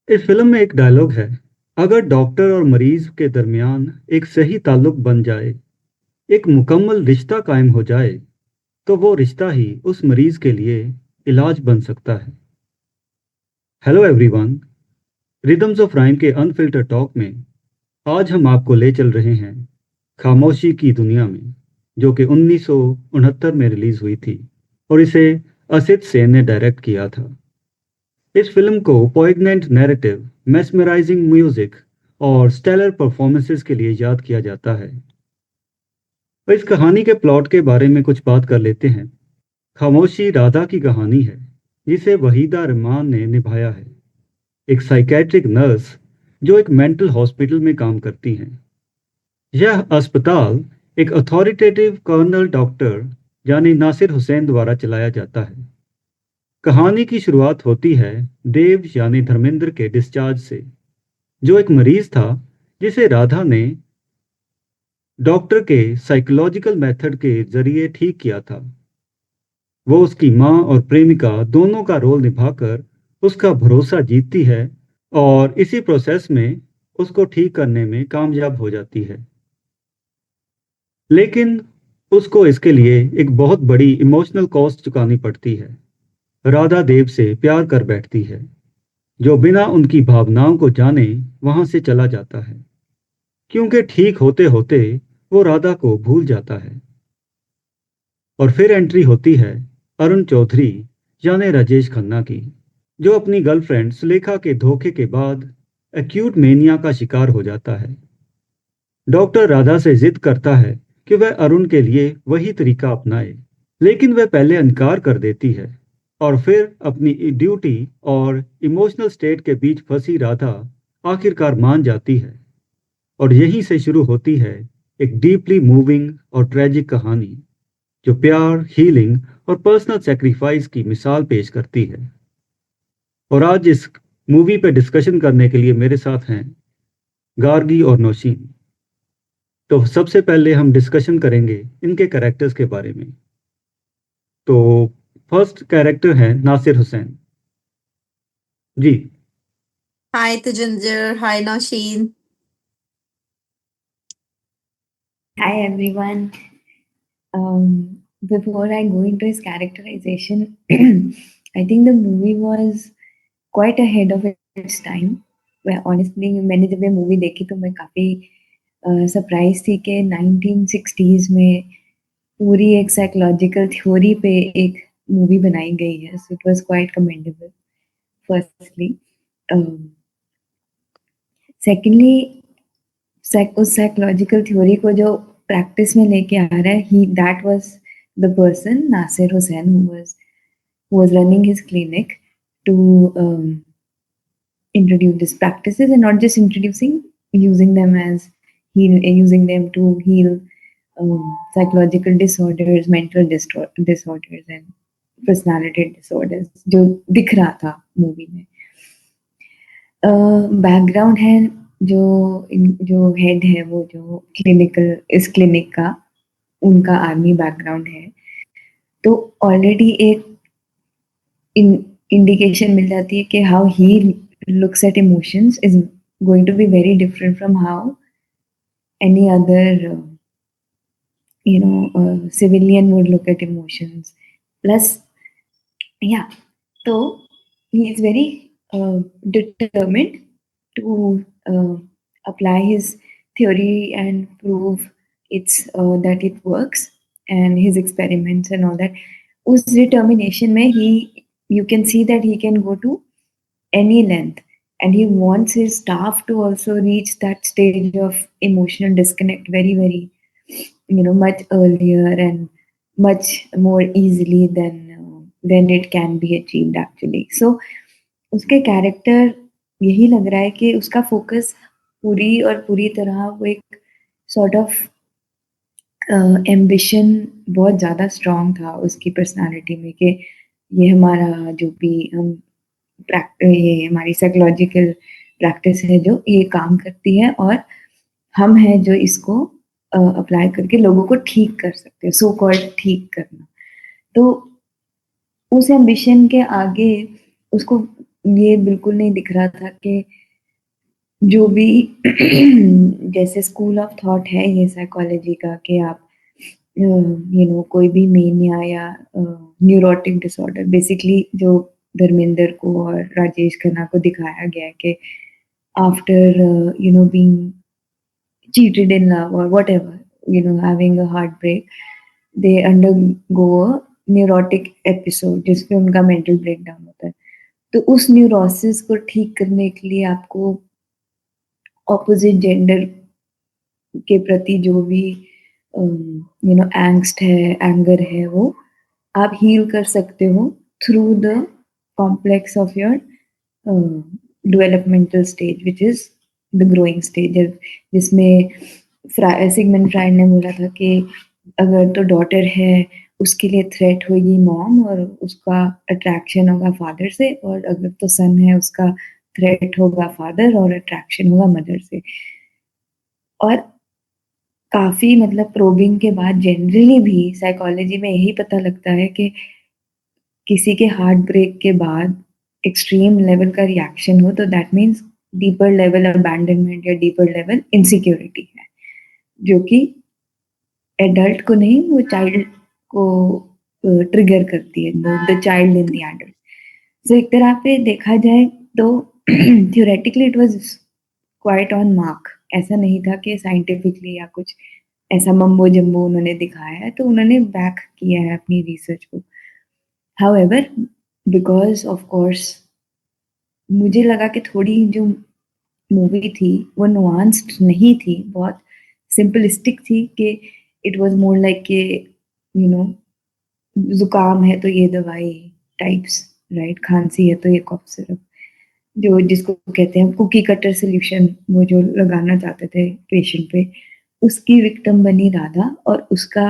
इस फिल्म में एक डायलॉग है, अगर डॉक्टर और मरीज के दरमियान एक सही ताल्लुक बन जाए, एक मुकम्मल रिश्ता कायम हो जाए, तो वो रिश्ता ही उस मरीज के लिए इलाज बन सकता है। Hello everyone, rhythms of rhyme के अनफिल्टर टॉक में आज हम आपको ले चल रहे हैं खामोशी की दुनिया में, जो कि 1969 में रिलीज हुई थी और इसे असित सेन ने डायरेक्ट किया था। इस फिल्म को पोइग्नेंट नैरेटिव, मेस्मराइजिंग म्यूजिक और स्टेलर परफॉर्मेंसेस के लिए याद किया जाता है। तो इस कहानी के प्लॉट के बारे में कुछ बात कर लेते हैं। खामोशी राधा की कहानी है, जिसे वहीदा रहमान ने निभाया है, एक साइकेट्रिक नर्स जो एक मेंटल हॉस्पिटल में काम करती हैं। यह अस्पताल एक अथॉरिटेटिव कर्नल डॉक्टर यानी नासिर हुसैन द्वारा चलाया जाता है। कहानी की शुरुआत होती है देव यानी धर्मेंद्र के डिस्चार्ज से, जो एक मरीज था जिसे राधा ने डॉक्टर के साइकोलॉजिकल मेथड के जरिए ठीक किया था। वो उसकी माँ और प्रेमिका दोनों का रोल निभाकर उसका भरोसा जीतती है और इसी प्रोसेस में उसको ठीक करने में कामयाब हो जाती है। लेकिन उसको इसके लिए एक बहुत बड़ी इमोशनल कॉस्ट चुकानी पड़ती है। राधा देव से प्यार कर बैठती है, जो बिना उनकी भावनाओं को जाने वहां से चला जाता है, क्योंकि ठीक होते होते वो राधा को भूल जाता है। और फिर एंट्री होती है अरुण चौधरी यानी राजेश खन्ना की, जो अपनी गर्लफ्रेंड सुलेखा के धोखे के बाद एक्यूट मेनिया का शिकार हो जाता है। डॉक्टर राधा से जिद करता है कि वह अरुण के लिए वही तरीका अपनाए, लेकिन वह पहले इनकार कर देती है। और फिर अपनी ड्यूटी और इमोशनल स्टेट के बीच फंसी राधा आखिरकार मान जाती है, और यहीं से शुरू होती है एक डीपली मूविंग और ट्रेजिक कहानी, जो प्यार, हीलिंग और पर्सनल सेक्रीफाइस की मिसाल पेश करती है। और आज इस मूवी पे डिस्कशन करने के लिए मेरे साथ हैं गार्गी और नौशीन। तो सबसे पहले हम डिस्कशन करेंगे इनके कैरेक्टर्स के बारे में। तो फर्स्ट कैरेक्टर है नासिर हुसैन जी। Hi Tejinder, hi Nausheen. Hi everyone. Before I go into his characterization, I think the movie was quite ahead of its time. Well, honestly, मैंने जब ये मूवी देखी तो मैं काफ़ी सरप्राइज थी कि 1960s में पूरी एक साइकोलॉजिकल थ्योरी पे एक मूवी बनाई गई है. So it was quite commendable. Firstly, secondly, उस साइकोलॉजिकल थ्योरी को जो प्रैक्टिस में लेके आ रहा है, he that was the person Nasir Hussain who was running his clinic to introduce these practices, and not just introducing, using them to heal psychological disorders, mental disorders and personality disorders जो दिख रहा था मूवी में. बैकग्राउंड है जो head है, वो जो इस क्लिनिक का, उनका आर्मी बैकग्राउंड है, तो ऑलरेडी एक इंडिकेशन मिल जाती है कि how he looks at emotions is going to be very different from how any other civilian would look at emotions. Plus, yeah, so he is very determined to apply his theory and prove that it works, and his experiments and all that. Us determination mein you can see that he can go to any length, and he wants his staff to also reach that stage of emotional disconnect very very much earlier and much more easily than it can be achieved actually. So उसके character यही लग रहा है कि उसका focus पूरी तरह वो एक सॉर्ट ऑफ एम्बिशन बहुत ज़्यादा स्ट्रॉन्ग था उसकी पर्सनालिटी में, कि ये हमारा जो भी ये हमारी साइकोलॉजिकल प्रैक्टिस है जो ये काम करती है, और हम हैं जो इसको अप्लाई करके लोगों को ठीक कर सकते हैं, सो कॉल्ड ठीक करना. तो उस एम्बिशन के आगे उसको ये बिल्कुल नहीं दिख रहा था कि जो भी जैसे स्कूल ऑफ थॉट है ये साइकोलॉजी का कि आप कोई भी मेनिया या न्यूरोटिक डिसऑर्डर, बेसिकली जो धर्मेंद्र को और राजेश खन्ना को दिखाया गया है कि after being cheated in love or whatever, having a heartbreak, they undergo a neurotic episode जिसमें उनका मेंटल ब्रेकडाउन होता है। तो उस न्यूरोसिस को ठीक करने के लिए आपको ऑपोजिट जेंडर के प्रति जो भी एंग्स्ट है, एंगर है, वो आप हील कर सकते हो through the complex of your developmental stage which is the growing stage, जिसमें सिगमंड फ्राइड ने बोला था कि अगर तो डॉटर है उसके लिए थ्रेट होगी मॉम और उसका अट्रैक्शन होगा फादर से, और अगर तो सन है उसका थ्रेट होगा फादर और अट्रैक्शन होगा मदर से। और काफी मतलब प्रोबिंग के बाद जनरली भी साइकोलॉजी में यही पता लगता है कि किसी के हार्ट ब्रेक के बाद एक्सट्रीम लेवल का रिएक्शन हो तो that means deeper level abandonment या डीपर लेवल इनसिक्योरिटी है, जो कि एडल्ट को नहीं, वो चाइल्ड को ट्रिगर करती है, the child in the adult. So एक तरह पे देखा जाए तो theoretically it was quite on mark. ऐसा नहीं था कि साइंटिफिकली या कुछ ऐसा मम्बो जम्बो उन्होंने दिखाया है, तो उन्होंने बैक किया है अपनी रिसर्च को। हाउएवर, बिकॉज ऑफ कोर्स मुझे लगा कि थोड़ी जो मूवी थी वो नुआंस्ड नहीं थी, बहुत सिंपलिस्टिक थी कि इट वाज मोर लाइक कि यू नो जुकाम है तो ये दवाई टाइप्स, राइट, खांसी है तो ये कफ सिरप, जो जिसको कहते हैं कुकी कटर सोल्यूशन, वो जो लगाना चाहते थे पेशेंट पे, उसकी विक्टिम बनी राधा, और उसका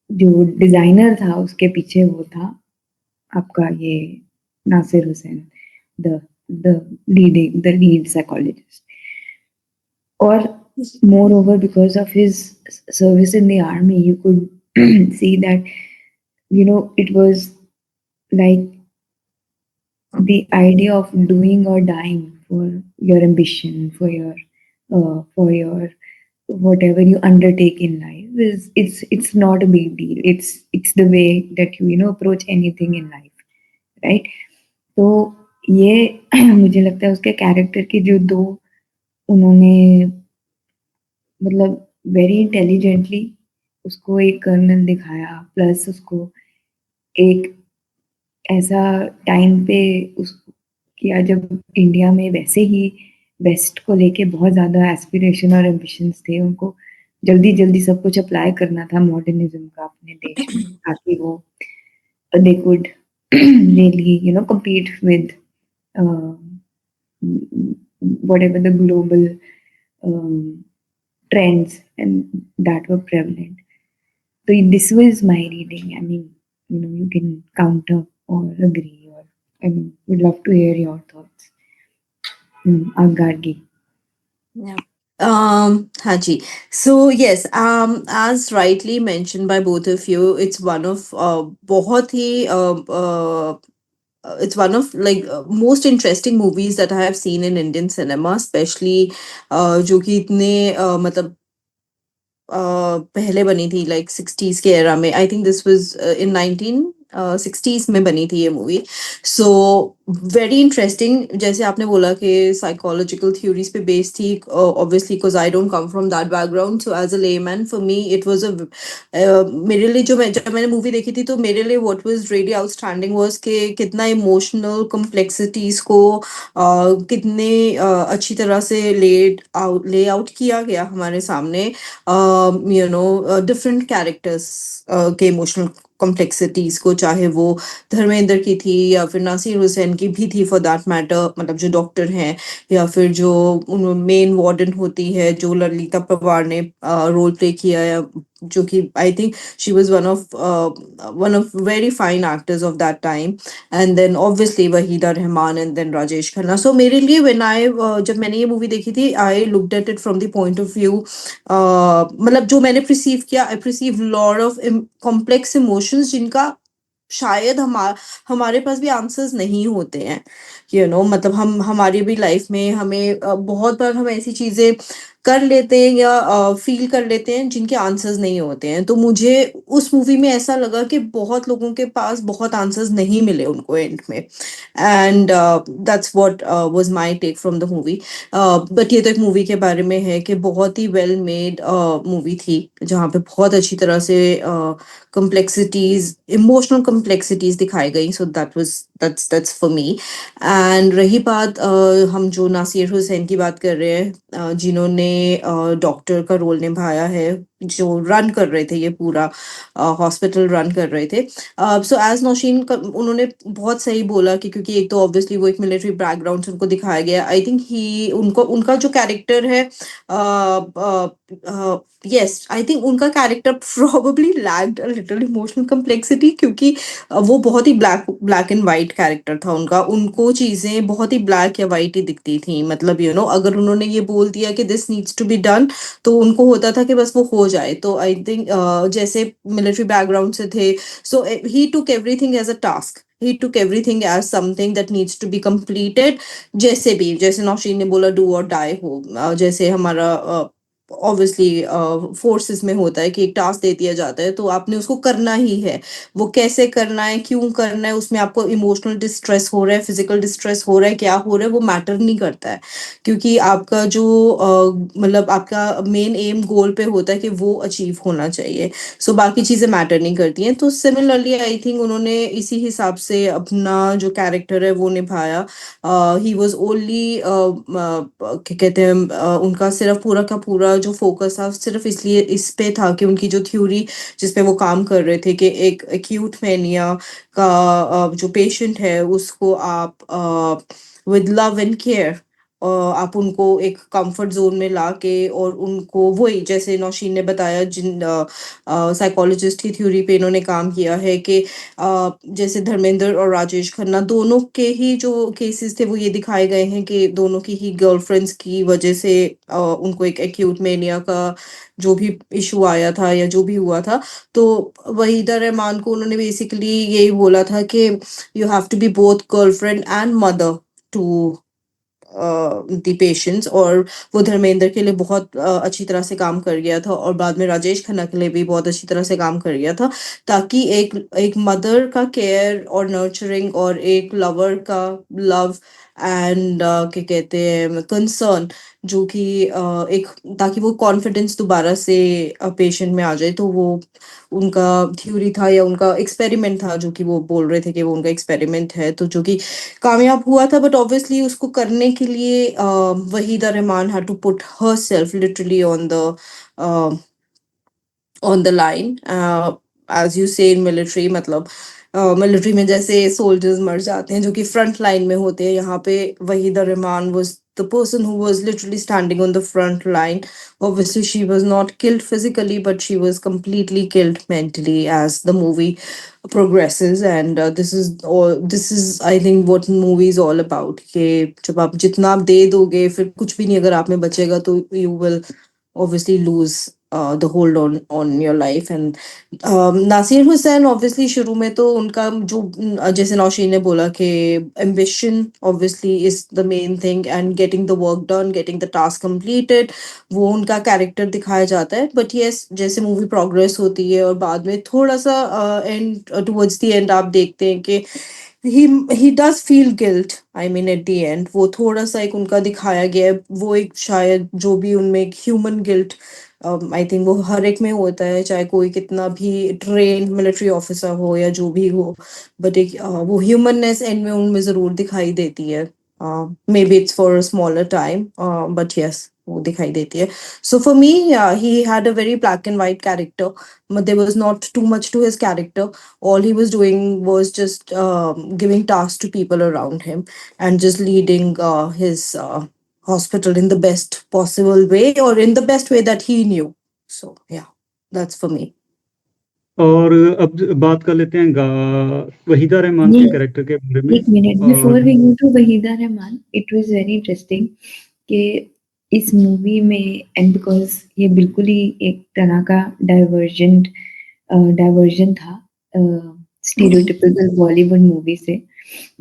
जो डिजाइनर था उसके पीछे वो था आपका ये Nasir Hussain, the the lead psychologist. और moreover, because of his service in the army, you could see that it was like the idea of doing or dying for your ambition, for your whatever you undertake in life, is it's not a big deal. It's the way that you approach anything in life, right? तो ये मुझे लगता है उसके character की जो दो उन्होंने मतलब वेरी इंटेलिजेंटली उसको एक कर्नल दिखाया, प्लस उसको एक ऐसा टाइम पे उस किया जब इंडिया में वैसे ही वेस्ट को लेके बहुत ज़्यादा एस्पिरेशन और एम्बिशंस थे, उनको जल्दी जल्दी सब कुछ अप्लाई करना था मॉडर्निज्म का अपने देश में, ताकि वो they could really compete with whatever the global trends and that were prevalent. So this was my reading. I mean, you can counter or agree, or I mean, would love to hear your thoughts. Gargi. Yeah. Haji. So yes, as rightly mentioned by both of you, it's one of बहुत ही it's one of like most interesting movies that I have seen in Indian cinema, especially जो कि इतने मतलब पहले बनी थी, like 60s के era में। आई think this was in 1960s में बनी थी ये मूवी। सो वेरी इंटरेस्टिंग, जैसे आपने बोला कि साइकोलॉजिकल थ्योरीज पे बेस्ड थी, obviously because I don't come from that background, so as a layman for me it was a मेरे लिए जब मैंने मूवी देखी थी तो मेरे लिए what was really outstanding was कि कितना इमोशनल कॉम्प्लेक्सिटीज को कितने अच्छी तरह से ले आउट किया गया हमारे सामने, डिफरेंट कैरेक्टर्स के इमोशनल कॉम्प्लेक्सिटीज को, चाहे वो धर्मेंद्र की थी या फिर नासिर हुसैन की भी थी फॉर दैट मैटर, मतलब जो डॉक्टर हैं, या फिर जो मेन वार्डन होती है जो ललिता पवार ने रोल प्ले किया है, जो कि I think she was one of very fine actors of that time, and then obviously Waheeda Rehman and then Rajesh Khanna. So मेरे लिए जब मैंने ये मूवी देखी थी, I looked at it from the point of view, मतलब जो मैंने प्रिसीव किया, I perceive lot of complex emotions जिनका शायद हमारे पास भी आंसर्स नहीं होते हैं, मतलब हम हमारी भी लाइफ में हमें बहुत बार हम ऐसी चीजें कर लेते हैं या फील कर लेते हैं जिनके आंसर्स नहीं होते हैं। तो मुझे उस मूवी में ऐसा लगा कि बहुत लोगों के पास बहुत आंसर्स नहीं मिले उनको एंड में, and that's what was my take from the movie. But ये तो एक मूवी के बारे में है कि बहुत ही वेल मेड मूवी थी, जहाँ पे बहुत अच्छी तरह से कम्प्लेक्सिटीज, इमोशनल कम्प्लेक्सिटीज दिखाई गई। So that's for me. And रही बात हम जो नासिर हुसैन की बात कर रहे हैं, जिन्होंने डॉक्टर का रोल निभाया है, जो रन कर रहे थे ये पूरा हॉस्पिटल रन कर रहे थे। सो एज नौशीन उन्होंने बहुत सही बोला कि क्योंकि एक तो ऑब्वियसली वो एक मिलिट्री बैकग्राउंड से उनको दिखाया गया। आई थिंक ही उनको उनका जो कैरेक्टर है, यस, आई थिंक उनका character probably lacked a little emotional complexity, क्योंकि वो बहुत ही ब्लैक एंड वाइट कैरेक्टर था उनका। उनको चीजें बहुत ही ब्लैक या वाइट ही दिखती थी, मतलब अगर उन्होंने ये बोल दिया कि this needs to be done, तो उनको होता था कि बस वो हो जाए। तो आई थिंक जैसे मिलिट्री बैकग्राउंड से थे, so he took everything as a task, he took everything as something that needs to be completed। जैसे भी, जैसे नौशीन ने बोला डू और डाई हो, जैसे हमारा ऑब्वियसली फोर्सेस में होता है कि एक टास्क दे दिया जाता है तो आपने उसको करना ही है। वो कैसे करना है, क्यों करना है, उसमें आपको इमोशनल डिस्ट्रेस हो रहा है, फिजिकल डिस्ट्रेस हो रहा है, क्या हो रहा है, वो मैटर नहीं करता है, क्योंकि आपका जो मतलब आपका मेन एम गोल पे होता है कि वो अचीव होना चाहिए। सो बाकी चीजें मैटर नहीं करती हैं। तो सिमिलरली आई थिंक उन्होंने इसी हिसाब से अपना जो कैरेक्टर है वो निभाया। ही वॉज ओनली क्या कहते हैं, उनका सिर्फ पूरा का पूरा जो फोकस था सिर्फ इसलिए इस पे था कि उनकी जो थ्योरी जिस पे वो काम कर रहे थे कि एक एक्यूट मैनिया का जो पेशेंट है उसको आप विद लव एंड केयर आप उनको एक कंफर्ट जोन में लाके और उनको वही जैसे नौशीन ने बताया, जिन साइकोलॉजिस्ट की थ्योरी पे इन्होंने काम किया है कि जैसे धर्मेंद्र और राजेश खन्ना दोनों के ही जो केसेस थे वो ये दिखाए गए हैं कि दोनों की ही गर्लफ्रेंड्स की वजह से उनको एक एक्यूट मेनिया का जो भी इशू आया था या जो भी हुआ था। तो वहीदा रहमान को उन्होंने बेसिकली यही बोला था कि you have to be both girlfriend and mother to the patients. और वो धर्मेंद्र के लिए बहुत अच्छी तरह से काम कर गया था, और बाद में राजेश खन्ना के लिए भी बहुत अच्छी तरह से काम कर गया था, ताकि एक एक मदर का केयर और नर्चरिंग और एक लवर का लव एंड क्या कहते हैं कंसर्न, जो कि एक ताकि वो कॉन्फिडेंस दोबारा से पेशेंट में आ जाए। तो वो उनका थ्योरी था या उनका एक्सपेरिमेंट था, जो कि वो बोल रहे थे कि वो उनका एक्सपेरिमेंट है, तो जो कि कामयाब हुआ था। बट ऑब्वियसली उसको करने के लिए Waheeda Rehman had to put herself literally on the line, as you say in military. मतलब मिलिट्री में जैसे सोल्जर्स मर जाते हैं जो कि फ्रंट लाइन में होते हैं, यहाँ पे Waheeda Rehman was the person who was literally standing on the front line. Obviously she was not killed physically, but she was completely killed mentally as the movie progresses. And this is I think what movie is all about, कि जब आप जितना आप दे दोगे फिर कुछ भी नहीं अगर आप में बचेगा, तो you will obviously lose the hold on your life. And Nasir Hussain obviously शुरू में तो उनका जो जैसे नौशीन ने बोला कि ambition obviously is the main thing, and getting the work done, getting the task completed, वो उनका कैरेक्टर दिखाया जाता है। बट यस, जैसे मूवी प्रोग्रेस होती है और बाद में थोड़ा सा एंड टुवर्ड्स द एंड आप देखते हैं कि he does feel guilt, I mean at the end वो थोड़ा सा एक उनका दिखाया गया है, वो एक शायद जो भी उनमें एक ह्यूमन गिल्ट आई थिंक वो हर एक में होता है, चाहे कोई कितना भी ट्रेन मिलिट्री ऑफिसर हो या जो भी हो। बट एक वो ह्यूमननेस एंड में उनमें जरूर दिखाई देती है। May be it's for a smaller time, but yes वो दिखाई देती है। So for me, yeah, he had a very black and white character, but there was not too much to his character. All he was doing was just giving tasks to people around him and just leading his hospital in the best possible way, or in the best way that he knew. So yeah, that's for me. और अब बात कर लेते हैं वहीदा रहमान के ये character के बारे में। एक minute, before we go to Waheeda Rehman, it was very interesting कि इस मूवी में, एंड बिकॉज ये बिल्कुल ही एक तरह का डाइवर्जन था स्टीरियोटिपिकल बॉलीवुड मूवी से,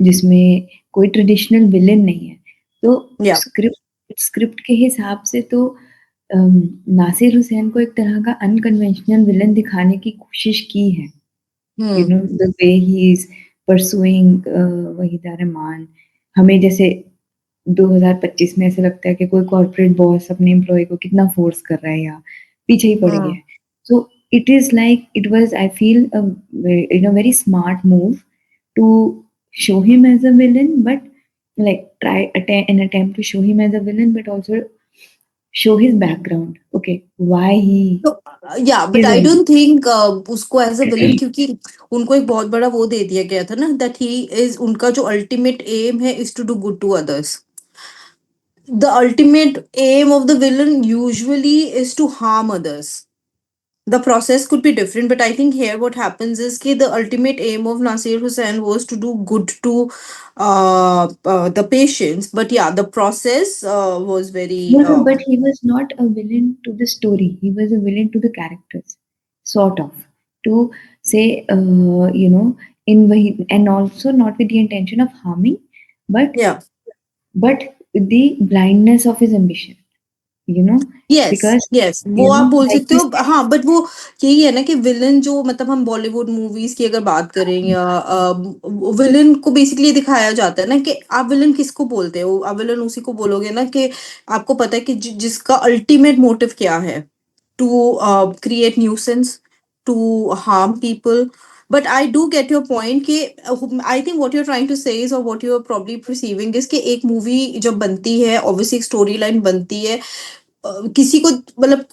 जिसमें कोई ट्रेडिशनल विलेन नहीं है। तो Yeah. स्क्रिप्ट के हिसाब से तो नासिर हुसैन को एक तरह का अनकन्वेंशनल विलेन दिखाने की कोशिश की है। You Hmm. Know the way he is pursuing Waheeda Rehman. हमें जैसे 2025 में ऐसा लगता है कि कोई कॉर्पोरेट बॉस अपने एम्प्लॉय को कितना फोर्स कर रहा है या पीछे ही पड़ गया Hmm. है। So it is like it was I feel in a very smart move to show him as a villain, but like try an attempt to show him as a villain, but also show his background. Okay, why he तो या but is I a don't think उसको as a villain, क्योंकि उनको एक बहुत बड़ा वो दे दिया गया था ना, दैट ही इज, उनका जो अल्टीमेट एम है is to do good to others. The ultimate aim of the villain usually is to harm others. The process could be different, but I think here what happens is that the ultimate aim of Nasir Hussain was to do good to the patients. But yeah, the process was very no, no, but he was not a villain to the story. He was a villain to the characters, sort of. To say, in Wahi, and also not with the intention of harming, but yeah. with the blindness of his ambition. You know, yes, because yes, वो आप बोल like सकते you हो. said, हाँ, but वो यही है ना कि विलन जो, मतलब हम बॉलीवुड मूवीज की अगर बात करें, या विलन को बेसिकली दिखाया जाता है ना कि आप विलन किसको बोलते हो. आप विलन उसी को बोलोगे ना कि आपको पता है कि जिसका अल्टीमेट मोटिव क्या है, to create nuisance, to harm people. But I do get your point कि I think what you are trying to say is, और what you are probably perceiving is कि एक मूवी जब बनती है, ऑब्वियसली एक स्टोरी लाइन बनती है, किसी को मतलब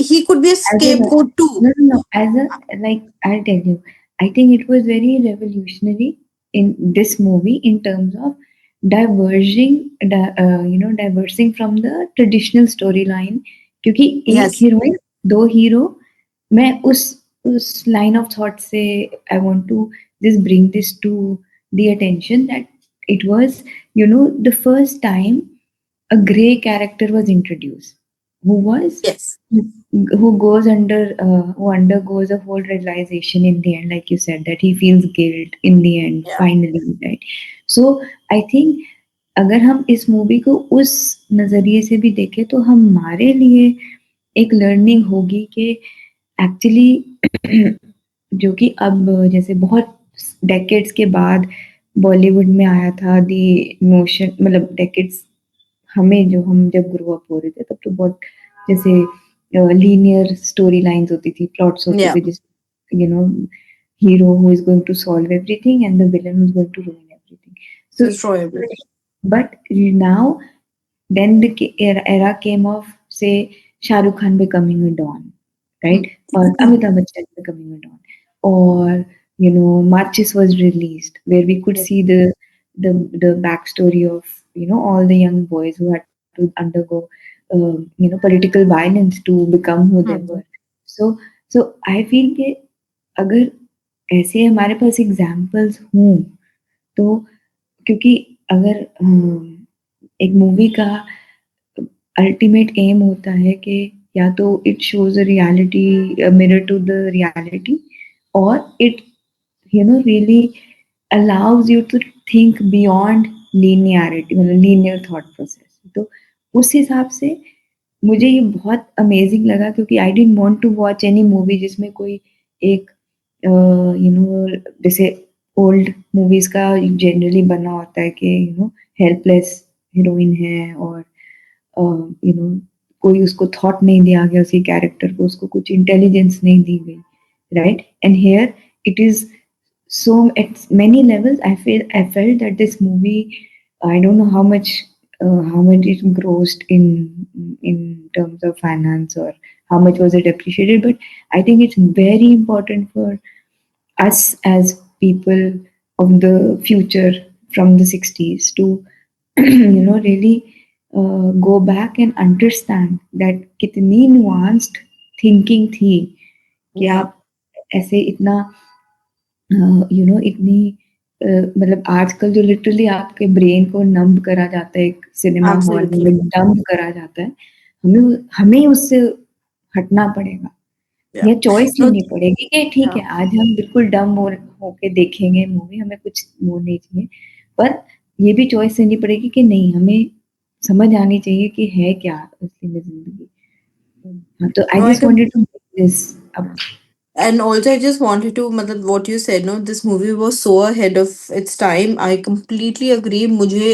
he could be a as a scapegoat too. no, no, no, as a like I'll tell you, I think it was very revolutionary in this movie in terms of diversing from the traditional storyline. क्योंकि एक Yes. Heroine, दो hero, मैं उस line of thought से I want to just bring this to the attention that it was, the first time a gray character was introduced, who was Yes. who undergoes a whole realization in the end, like you said, that he feels guilt in the end, Yeah. finally, right? So I think अगर हम इस movie को उस नजरिए से भी देखें तो हमारे लिए एक लर्निंग होगी कि एक्चुअली जो कि अब जैसे बहुत डेकेड्स के बाद बॉलीवुड में आया था दी नोशन, मतलब डेकेड्स, हम जब ग्रो अप हो रहे थे तब तो बहुत जैसे लीनियर स्टोरी लाइंस होती थी, प्लॉट्स होते Yeah. थे, जिस you know hero who is going to solve everything and the villain who is going to ruin everything. So, Destroy everything. but now, then the era came of, say, Shah Rukh Khan becoming a Don, right? Or Amitabh Bachchan becoming a Don. Or, Marches was released, where we could see the backstory of, all the young boys who had to undergo, political violence to become who they Mhm. were. So I feel कि अगर ऐसे हमारे पास examples हों, तो क्योंकि अगर एक movie का अल्टीमेट एम होता है कि या तो it shows a reality, mirror to the reality, और it really allows you to think beyond linearity, मतलब लीनियर थॉट प्रोसेस. तो उस हिसाब से मुझे ये बहुत अमेजिंग लगा, क्योंकि I didn't want to watch any movie जिसमें कोई एक जैसे ओल्ड मूवीज का जनरली बना होता है कि हेल्पलेस हीरोइन है, और कोई उसको थॉट नहीं दिया गया उसी कैरेक्टर को, उसको कुछ इंटेलिजेंस नहीं दी गई, right? And here it is so at many levels I felt that this movie, I don't know how much it grossed in terms of finance, or how much was it appreciated, but I think it's very important for us as people of the future from the 60s to really go back and understand that कितनी nuanced thinking थी कि Yeah. आप ऐसे इतना इतनी मतलब आजकल जो लिटरली आपके ब्रेन को नंब करा जाता है एक सिनेमा हॉल Absolutely. में, डंब करा जाता है, हमें उससे हटना पड़ेगा, Yeah. या चॉइस No. लेनी पड़ेगी कि ठीक Yeah. है आज हम बिल्कुल डम होके देखेंगे मूवी, हमें कुछ वो नहीं चाहिए, पर ये भी चॉइस लेनी पड़ेगी कि नहीं, हमें समझ आनी चाहिए कि है क्या असली में जिंदगी। हाँ, तो I I just wanted to this अब। And also, I just wanted to, मतलब what you said, no, this movie was so ahead of its time. I completely agree.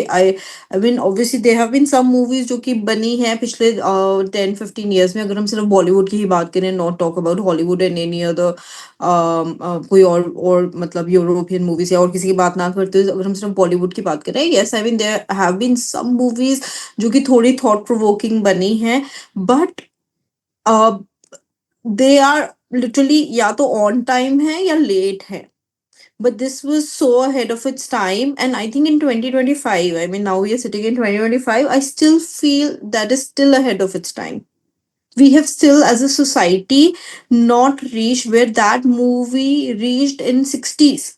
I mean, obviously there have been some movies जो कि बनी हैं पिछले 10-15 years में, अगर हम सिर्फ बॉलीवुड की ही बात करें, not talk about Hollywood and any other कोई और मतलब यूरोपियन मूवीज या और किसी की बात ना करते हुए अगर हम सिर्फ बॉलीवुड की बात करें, yes, I mean there have been some movies जो कि थोड़ी thought provoking बनी हैं, but दे आर लिटरली या तो ऑन टाइम है या लेट है. But this was so ahead of its time, and I think in 2025, I mean, now we are sitting in 2025, I still feel that is still ahead of its time. We have still, as a society, not reached where that movie reached in 60s.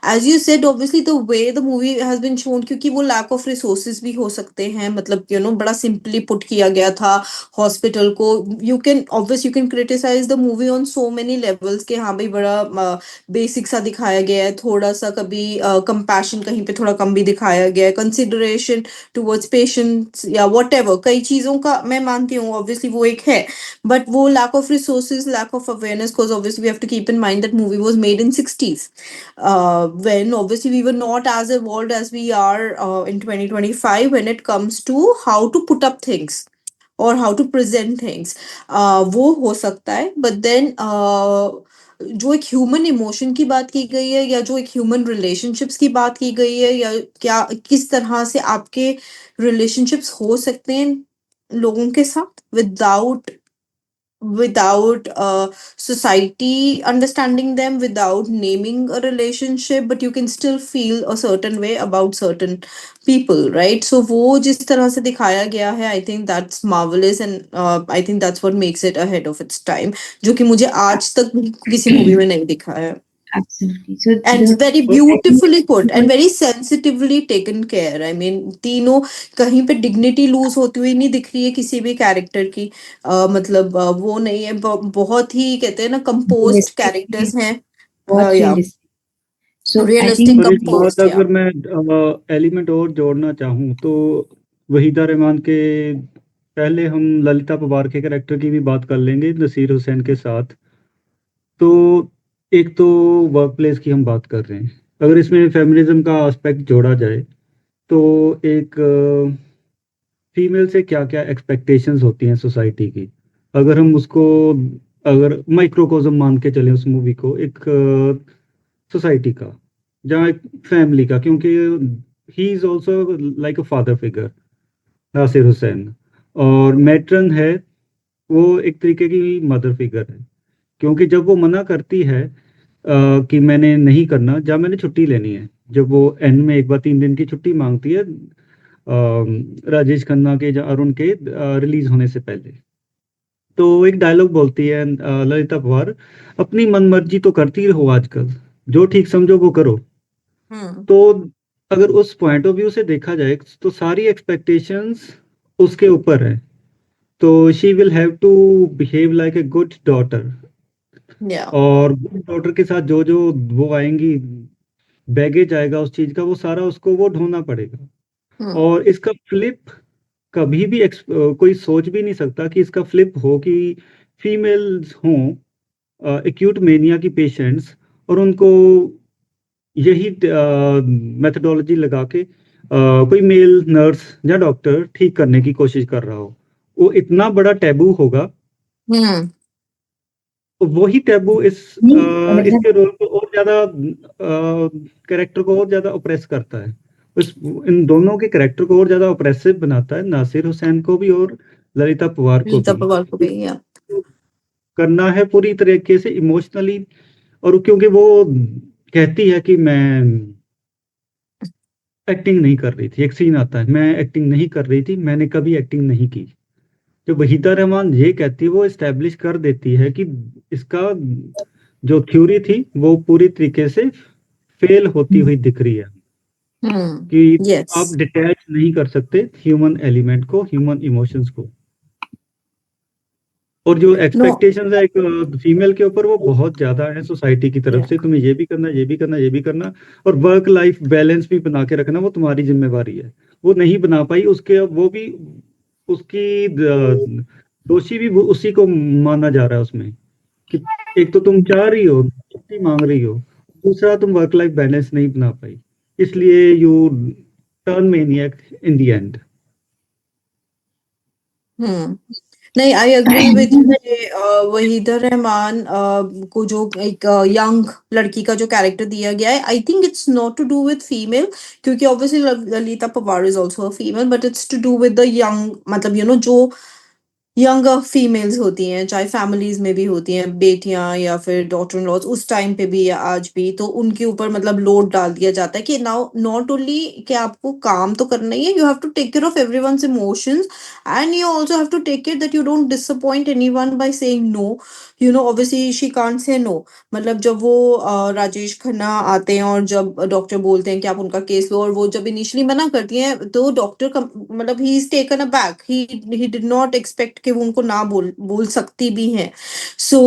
As you said, obviously the way the movie has been shown, क्योंकि वो lack of resources भी हो सकते हैं, मतलब बड़ा simply put किया गया था hospital को. You can criticize the movie on so many levels कि हाँ भाई बड़ा basic सा दिखाया गया है, थोड़ा सा कभी compassion कहीं पे थोड़ा कम भी दिखाया गया है, consideration towards patients या whatever, कई चीजों का मैं मानती हूँ, obviously वो एक है, but वो lack of resources, lack of awareness, because obviously we have to keep in mind that movie was made in 60s, when obviously we were not as evolved as we are in 2025 when it comes to how to put up things और how to present things. वो हो सकता है, but then जो एक human emotion की बात की गई है या जो एक ह्यूमन रिलेशनशिप्स की बात की गई है, या क्या किस तरह से आपके रिलेशनशिप्स हो सकते हैं लोगों के साथ without society understanding them, without naming a relationship, but you can still feel a certain way about certain people, right? So वो जिस तरह से दिखाया गया है, I think that's marvelous, and I think that's what makes it ahead of its time, जो कि मुझे आज तक किसी मूवी में नहीं दिखा है. Absolutely. So And the very और I think beautifully put and very sensitively taken care. I mean, तीनों कहीं पे dignity lose होती हुई नहीं दिख रही है किसी भी character की. मतलब वो नहीं है, बहुत ही कहते हैं ना composed realistic भी characters हैं. बहुत Yeah, realistic. So I realistic, think और इस बात composed. Yeah. अगर मैं एलिमेंट और जोड़ना चाहूँ तो वहीदा रहमान के पहले हम ललिता पवार के कैरेक्टर की भी बात कर लेंगे नसीर हुसैन के साथ. तो एक तो वर्क प्लेस की हम बात कर रहे हैं, अगर इसमें फेमिनिज्म का एस्पेक्ट जोड़ा जाए तो एक फीमेल से क्या क्या एक्सपेक्टेशंस होती हैं सोसाइटी की, अगर हम उसको अगर माइक्रोकोज्म मान के चलें उस मूवी को एक सोसाइटी का, जहाँ एक फैमिली का, क्योंकि he is also like a father figure Nasir Hussain, और मैट्रन है वो एक तरीके की मदर फिगर है, क्योंकि जब वो मना करती है कि मैंने नहीं करना, जब मैंने छुट्टी लेनी है, जब वो एंड में एक बार 3 दिन की छुट्टी मांगती है राजेश खन्ना के या अरुण के रिलीज होने से पहले, तो एक डायलॉग बोलती है ललिता पवार, अपनी मनमर्जी तो करती रहो आजकल, जो ठीक समझो वो करो. Hmm. तो अगर उस पॉइंट ऑफ व्यू से देखा जाए तो सारी एक्सपेक्टेशंस उसके ऊपर है, तो she will have to behave like a good daughter, Yeah. और गुड डॉटर के साथ जो जो वो आएंगी, बैगेज आएगा उस चीज का, वो सारा उसको वो ढोना पड़ेगा. Hmm. और इसका फ्लिप कभी भी कोई सोच भी नहीं सकता कि इसका फ्लिप हो कि फीमेल्स हों एक्यूट मेनिया की पेशेंट्स, और उनको यही मेथडोलॉजी लगा के कोई मेल नर्स या डॉक्टर ठीक करने की कोशिश कर रहा हो. वो इतना बड़ा टैबू होगा, Hmm. तो वही टैबू नहीं मतलब इसके रोल को और ज्यादा कैरेक्टर को और ज्यादा ऑप्रेस करता है. इन दोनों के कैरेक्टर को और ज्यादा ऑप्रेसिव बनाता है, नासिर हुसैन को भी और ललिता पवार को रीता भी. पवार को भी. Yeah. करना है पूरी तरीके से इमोशनली, और क्योंकि वो कहती है कि मैं एक्टिंग नहीं कर रही थी, एक सीन आता है, मैं एक्टिंग नहीं कर रही थी, मैंने कभी एक्टिंग नहीं की. जो वहीदा रहमान ये कहती है वो एस्टेब्लिश कर देती है कि इसका जो थ्योरी थी वो पूरी तरीके से फेल होती हुई दिख रही है, Hmm. कि आप Yes. डिटैच नहीं कर सकते ह्यूमन एलिमेंट को, ह्यूमन इमोशंस को. और जो No, एक्सपेक्टेशंस है एक फीमेल के ऊपर वो बहुत ज्यादा है सोसाइटी की तरफ yeah. से, तुम्हें ये भी करना, ये भी करना, ये भी करना, और वर्क लाइफ बैलेंस भी बना के रखना वो तुम्हारी जिम्मेवारी है। वो नहीं बना पाई, उसके वो भी उसकी दोषी भी उसी को माना जा रहा है उसमें, कि एक तो तुम चाह रही हो, छुट्टी मांग रही हो, दूसरा तुम वर्क लाइफ बैलेंस नहीं बना पाई, इसलिए you turn maniac in the end. Hmm नहीं, आई अग्री विद यू कि वहीदा रहमान को जो एक यंग लड़की का जो कैरेक्टर दिया गया है, I think it's not to do with female, क्योंकि obviously Lalita Pawar is also a female, but it's to do with the young, मतलब जो यंगर फीमेल्स होती हैं, चाहे फैमिलीज में भी होती हैं, बेटियां या फिर डॉटर इन लॉज, उस टाइम पे भी या आज भी, तो उनके ऊपर मतलब लोड डाल दिया जाता है कि नाउ नॉट ओनली कि आपको काम तो करना ही है, you have to take care of everyone's emotions, and you also have to take care that you don't disappoint anyone by saying no. Obviously she can't say no. मतलब जब वो राजेश खन्ना आते हैं और जब डॉक्टर बोलते हैं कि आप उनका केस लो, और वो जब इनिशियली मना करती हैं, तो डॉक्टर का मतलब he is taken a back, he did not expect कि वो उनको ना बोल सकती भी हैं। सो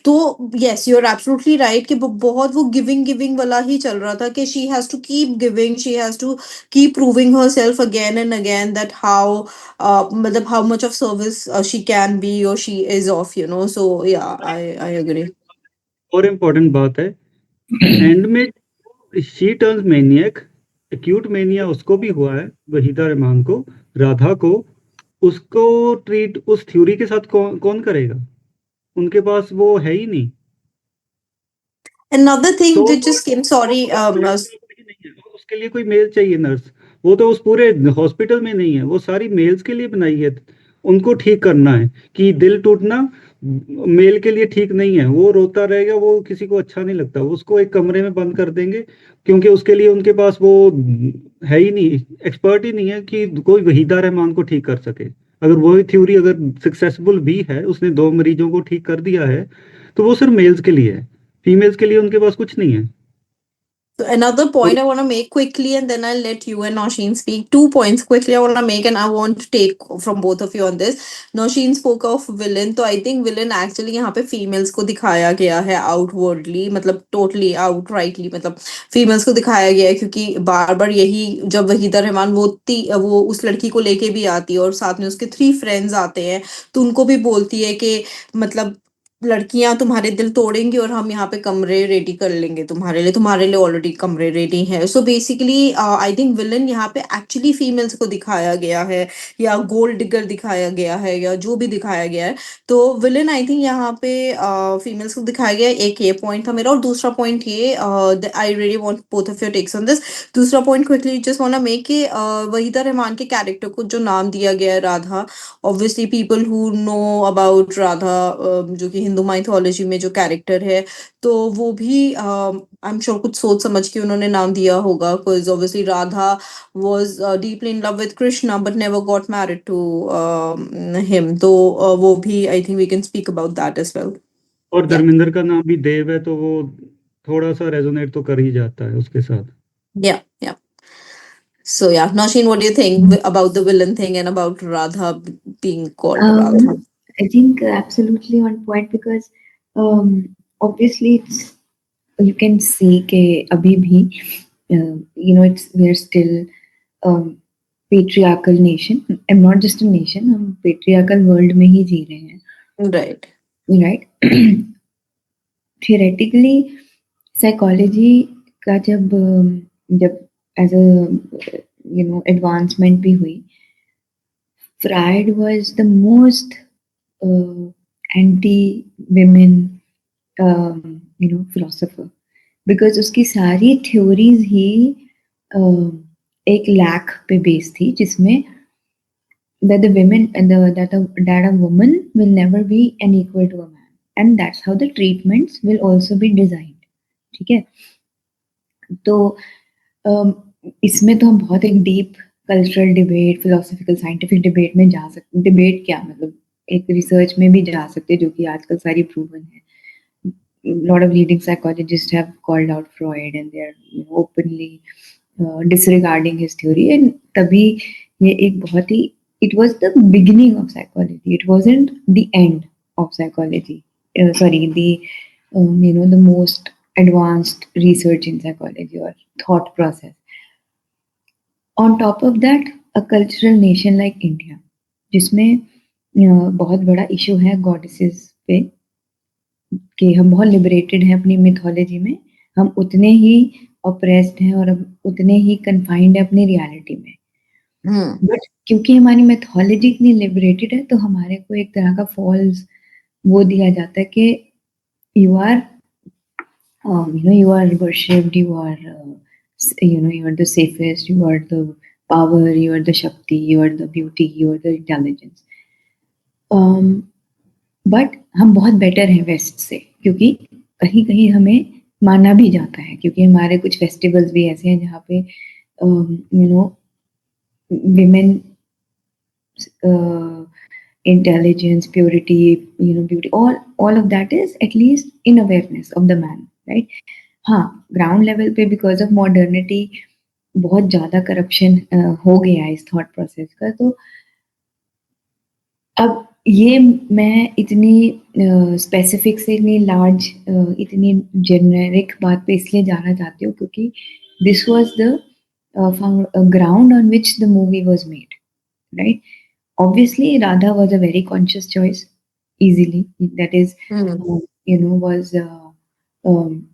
तो yes, you are absolutely right कि बहुत वो गिविंग गिविंग वाला ही चल रहा था, कि she has to keep giving, she has to keep proving herself again and again that how मतलब how much of service she can be or she is of, so yeah, I agree. और important बात है, and में she turns maniac, acute mania उसको भी हुआ है, वहीदा रहमान को, राधा को, उसको ट्रीट उस थ्योरी के साथ कौन करेगा, उनके पास वो है ही नहीं। Another thing तो that just came, sorry, कोई नहीं है, उसके लिए कोई मेल चाहिए नर्स, वो तो उस पूरे हॉस्पिटल में नहीं है, वो सारी मेल्स के लिए बनाई है, उनको ठीक करना है, कि दिल टूटना मेल के लिए ठीक नहीं है, वो रोता रहेगा, वो किसी को अच्छा नहीं लगता, उसको एक कमरे में बंद कर देंगे, क्योंकि उसके लिए उनके पास वो है ही नहीं, एक्सपर्ट ही नहीं है कि कोई वहीदा रहमान को ठीक कर सके। अगर वही थ्योरी अगर सक्सेसफुल भी है, उसने 2 मरीजों को ठीक कर दिया है, तो वो सिर्फ मेल्स के लिए है, फीमेल्स के लिए उनके पास कुछ नहीं है। so another और point I want to make quickly, and then I'll let you and Nausheen speak. 2 points quickly I want to make, and I want to take from both of you on this. Nausheen spoke of villain, तो I think villain actually यहाँ पे females को दिखाया गया है outwardly, मतलब totally outrightly, मतलब females को दिखाया गया है, क्योंकि बार बार यही, जब वहीदा रहमान वो उस लड़की को लेके भी आती है और साथ में उसके 3 फ्रेंड्स आते हैं, तो उनको भी बोलती है कि मतलब लड़कियां तुम्हारे दिल तोड़ेंगी और हम यहाँ पे कमरे रेडी कर लेंगे तुम्हारे लिए ऑलरेडी कमरे रेडी हैं। So basically I think villain यहाँ पे एक्चुअली फीमेल्स को दिखाया गया है, या गोल्ड डिगर दिखाया गया है, या जो भी दिखाया गया है। तो विलन आई थिंक यहाँ पे फीमेल्स को दिखाया गया है। एक ये पॉइंट था मेरा, और दूसरा पॉइंट ये, I really want both of your takes on this. दूसरा point quickly just want to make के वहीदा रहमान के कैरेक्टर को जो नाम दिया गया है Radha, obviously people who know about Radha, जो कि हिंदू माइथोलॉजी में जो कैरेक्टर है, तो वो भी आई एम श्योर कुछ सोच समझ के उन्होंने नाम दिया होगा, because obviously Radha was deeply in love with Krishna but never got married to him, तो वो भी I think we can speak about that as well. और या धर्मेंद्र का नाम भी देव है, तो वो थोड़ा सा रेजोनेट तो कर ही जाता है उसके साथ। या या So yeah, Nausheen, what do you think about the villain thing and about Radha being called Radha? I think absolutely on point because obviously it's you can see कि अभी भी it's we are still patriarchal nation. I'm not just a nation, हम patriarchal world में ही जी रहे हैं, Right. right? Theoretically, psychology का जब as a advancement भी हुई, Freud was the most anti-women philosopher because उसकी सारी theories ही एक lack पे base थी, जिसमें that the women and that a woman will never be an equal to a man, and that's how the treatments will also be designed. ठीक है, तो इसमें तो हम बहुत एक deep cultural debate, philosophical, scientific debate में जा सकते, डिबेट क्या मतलब एक रिसर्च में भी जा सकते, जो कि आजकल सारी प्रूवन है. lot of leading psychologists have called out Freud and they are openly disregarding his theory, and तभी ये एक बहुत ही it was the beginning of psychology. It wasn't the end of psychology. Sorry, the most advanced research in psychology or thought process. On top of that, a cultural nation like India, जिसमें बहुत बड़ा issue है goddesses पे कि हम बहुत liberated हैं अपनी मिथोलॉजी में, हम उतने ही ऑप्रेस्ड हैं और हम उतने ही कन्फाइंड हैं अपनी रियलिटी में। हम्म बट क्योंकि हमारी मिथोलॉजी इतनी लिबरेटेड है तो हमारे को एक तरह का फॉल्स वो दिया जाता है कि you are you are worshipped, you are you are the safest, you are the power, you are the shakti, you are the beauty, you are the intelligence. But हम बहुत बेटर हैं वेस्ट से, क्योंकि कहीं कहीं हमें माना भी जाता है, क्योंकि हमारे कुछ फेस्टिवल्स भी ऐसे हैं जहाँ पे women intelligence, purity, beauty, all of that is at least in awareness of the man, right? हाँ, ग्राउंड लेवल पे बिकॉज ऑफ मॉडर्निटी बहुत ज़्यादा करप्शन हो गया है इस थॉट प्रोसेस का। तो अब ये मैं इतनी स्पेसिफिक से इतनी लार्ज इतनी जेनेरिक बात पे इसलिए जाना चाहती हूँ क्योंकि this was the ground on which the movie was made, right? Obviously, Radha was a very conscious choice, easily. That is, hmm was um,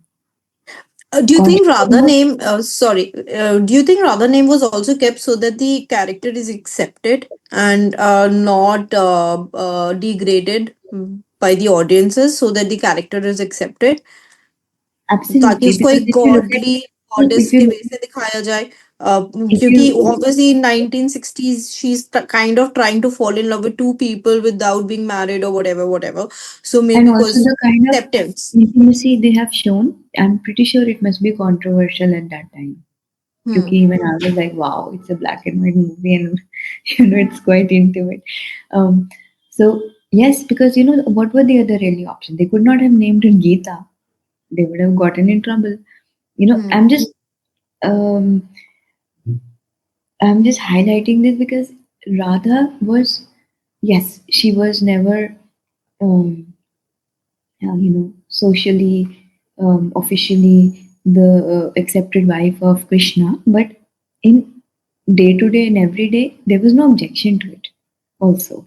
Do you think conscious Radha enough. name, do you think Radha name was also kept so that the character is accepted and not degraded by the audiences, so that the character is accepted, ताकि Absolutely, उसको because एक godly goddess if you के look, वे से दिखाया जाए, if क्योंकि you obviously in 1960s she's kind of trying to fall in love with two people without being married or whatever, so and maybe also because the kind of acceptance. intimacy they have shown, I'm pretty sure it must be controversial at that time. Hmm. Because even I was like, wow, it's a black and white movie, and it's quite intimate. Um, so yes, because what were the other really options? They could not have named it Geeta. They would have gotten in trouble. Hmm. Um, I'm just highlighting this because Radha was, yes, she was never, um, socially, officially the accepted wife of Krishna, but in day to day and every day, there was no objection to it, also,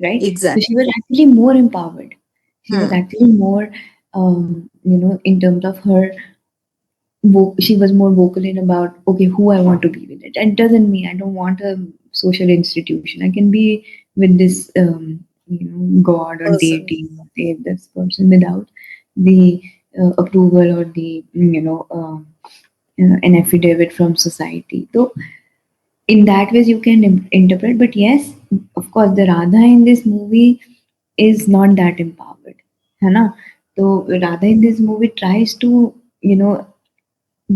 right? So she Exactly. was actually more empowered. She was Hmm. actually more, in terms of her she was more vocal in about okay who I want to be with. It doesn't mean I don't want a social institution. I can be with this god or Person. deity or this person without the approval or the an affidavit from society. So in that ways you can interpret. But yes, of course, the Radha in this movie is not that empowered, है ना? So Radha in this movie tries to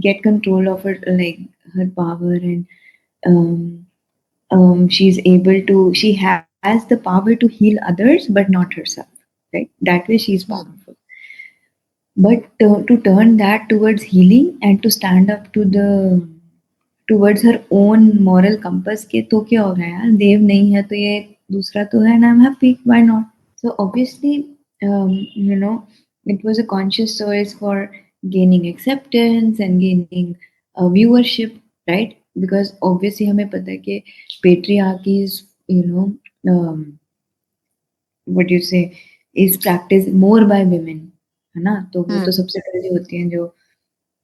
get control of her like her power, and she has the power to heal others but not herself, right? That way she's Hmm. powerful, but to turn that towards healing and to stand up to the towards her own moral compass के तो क्या हो रहा है यार, देव नहीं है तो ये दूसरा तो है, and I'm happy, why not? So obviously, it was a conscious choice for gaining acceptance and gaining viewership, right? Because obviously हमें पता है कि patriarchy is, what you say, is practiced more by women, है ना? तो वो तो Hmm. सबसे पहले होती हैं जो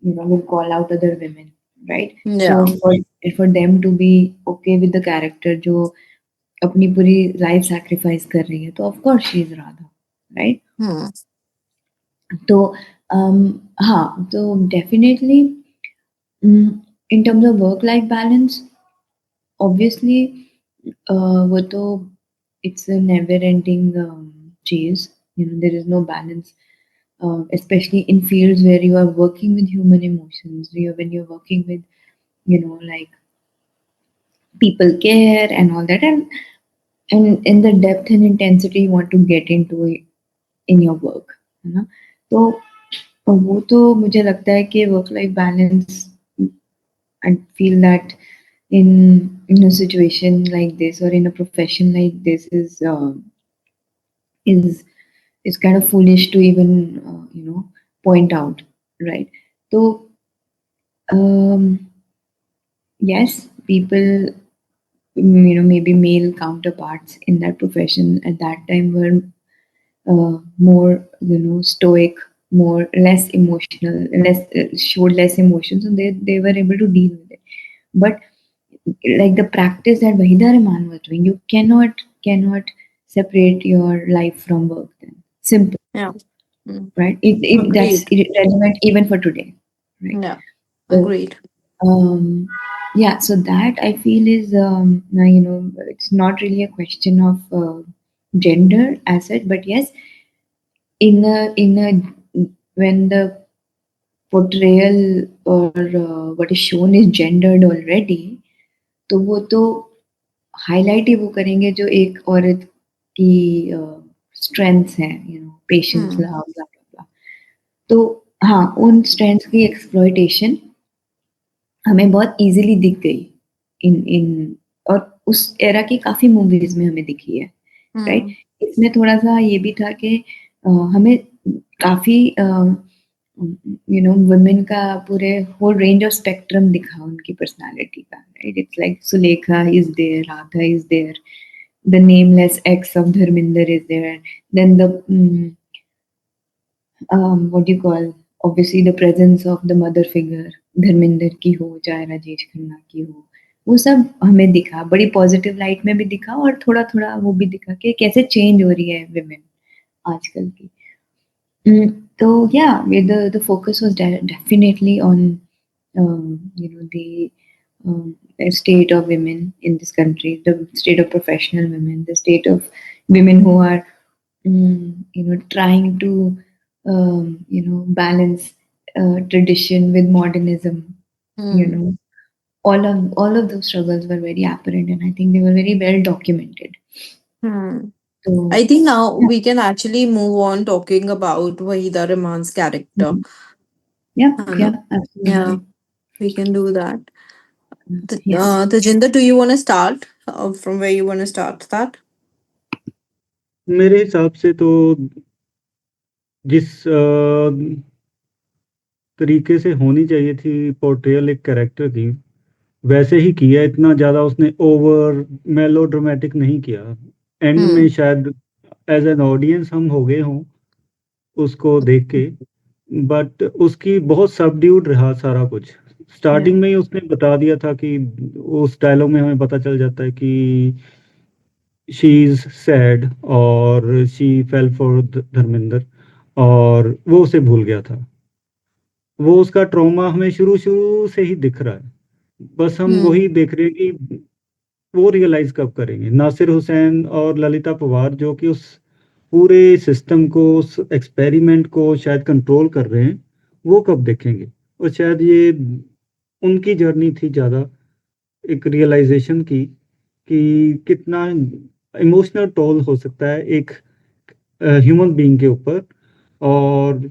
will call out other women, right? So Yeah. for them to be okay with the character जो अपनी पूरी लाइफ सैक्रिफाइस कर रही है, तो of course she is Radha, right? Hmm. तो हाँ, तो definitely in terms of work life balance, obviously वो तो इट्स अ नेवर एंडिंग चीज, there is no balance, especially in fields where you are working with human emotions, when you're working with like people care and all that, and in the depth and intensity you want to get into it in your work, है ना? तो वो तो मुझे लगता है कि work life balance, I feel that in a situation like this or in a profession like this is is kind of foolish to even point out, right? So um, yes, people, maybe male counterparts in that profession at that time were more, stoic, more less emotional, less showed less emotions, and they were able to deal with it. But like the practice that Wahida Rahman was doing, you cannot separate your life from work. Then simple, Yeah. Mm. right? That's Agreed. relevant even for today, right? Yeah. So Agreed. um, yeah, so that I feel is now, it's not really a question of gender as such, but yes, in a when the portrayal or what is shown is gendered already, तो वो तो highlight ही वो करेंगे जो एक औरत की strengths हैं, पेशेंस, Hmm. लव, ब्ला ब्ला। तो हाँ, उन स्ट्रेंथ्स की एक्सप्लॉयटेशन हमें बहुत इजीली दिख गई इन इन और उस एरा की काफी मूवीज में हमें दिखी है, राइट? Hmm. इसमें थोड़ा सा ये भी था कि हमें काफी वुमेन का पूरे होल रेंज ऑफ स्पेक्ट्रम दिखा उनकी पर्सनालिटी का, right? It's like Sulekha is there, Radha is there, the nameless ex of Dharminder is there. Then the what do you call? Obviously, the presence of the mother figure, Dharmendra की हो चाहे राजेश खन्ना की हो, वो सब हमें दिखा, बड़ी पॉजिटिव लाइट में भी दिखा और थोड़ा थोड़ा वो भी दिखा कि कैसे चेंज हो रही है विमेन आजकल की। So yeah, the focus was definitely on the state of women in this country, the state of professional women, the state of women who are trying to balance tradition with modernism. You Hmm. know, all of those struggles were very apparent, and I think they were very well documented. Hmm. So I think now we can actually move on talking about Wahida Rahman's character. yeah, Hannah. yeah, Yeah, absolutely. we can do that. Yes. Tajinder, do you want to start from where you want to start that? मेरे हिसाब से तो जिस तरीके से होनी चाहिए थी पोर्ट्रेयल एक कैरेक्टर की, वैसे ही किया। इतना ज़्यादा उसने ओवर मेलो ड्रामेटिक नहीं किया। एंड में Hmm. शायद एज एन ऑडियंस हम हो गए हों उसको देख के, बट उसकी बहुत सबड्यूड रहा सारा कुछ। Yeah. स्टार्टिंग में ही उसने बता दिया था कि उस डायलॉग में हमें पता चल जाता है कि शी इज सैड और शी फेल फॉर धर्मेंद्र, और वो उसे भूल गया था। वो उसका ट्रॉमा हमें शुरू शुरू से ही दिख रहा है। बस हम Hmm. वही देख रहे हैं कि वो रियलाइज कब करेंगे। नासिर हुसैन और ललिता पवार जो कि उस पूरे सिस्टम को, उस एक्सपेरिमेंट को शायद कंट्रोल कर रहे हैं, वो कब देखेंगे। और शायद ये उनकी जर्नी थी ज़्यादा एक रियलाइजेशन की कि कितना इमोशनल टोल हो सकता है एक ह्यूमन बीइंग के ऊपर, और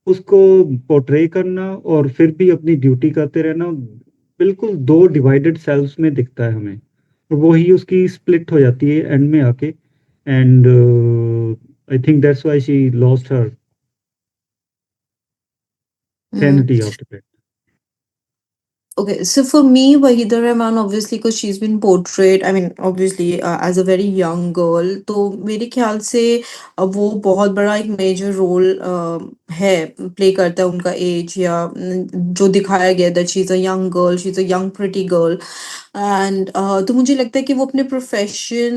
उसको पोर्ट्रे करना और फिर भी अपनी ड्यूटी करते रहना। बिल्कुल दो डिवाइडेड सेल्फ्स में दिखता है हमें, और वही उसकी स्प्लिट हो जाती है एंड में आके। And I think that's why she lost her Hmm. sanity after that. Okay, so for me, Wahida Rahman, obviously, because she's been portrayed, I mean, obviously, as a very young girl, तो मेरे ख्याल से वो बहुत बड़ा एक major role है, play करता है उनका एज, या जो दिखाया गया that she is a young girl, she is a young pretty girl. And तो मुझे लगता है कि वो अपने प्रोफेशन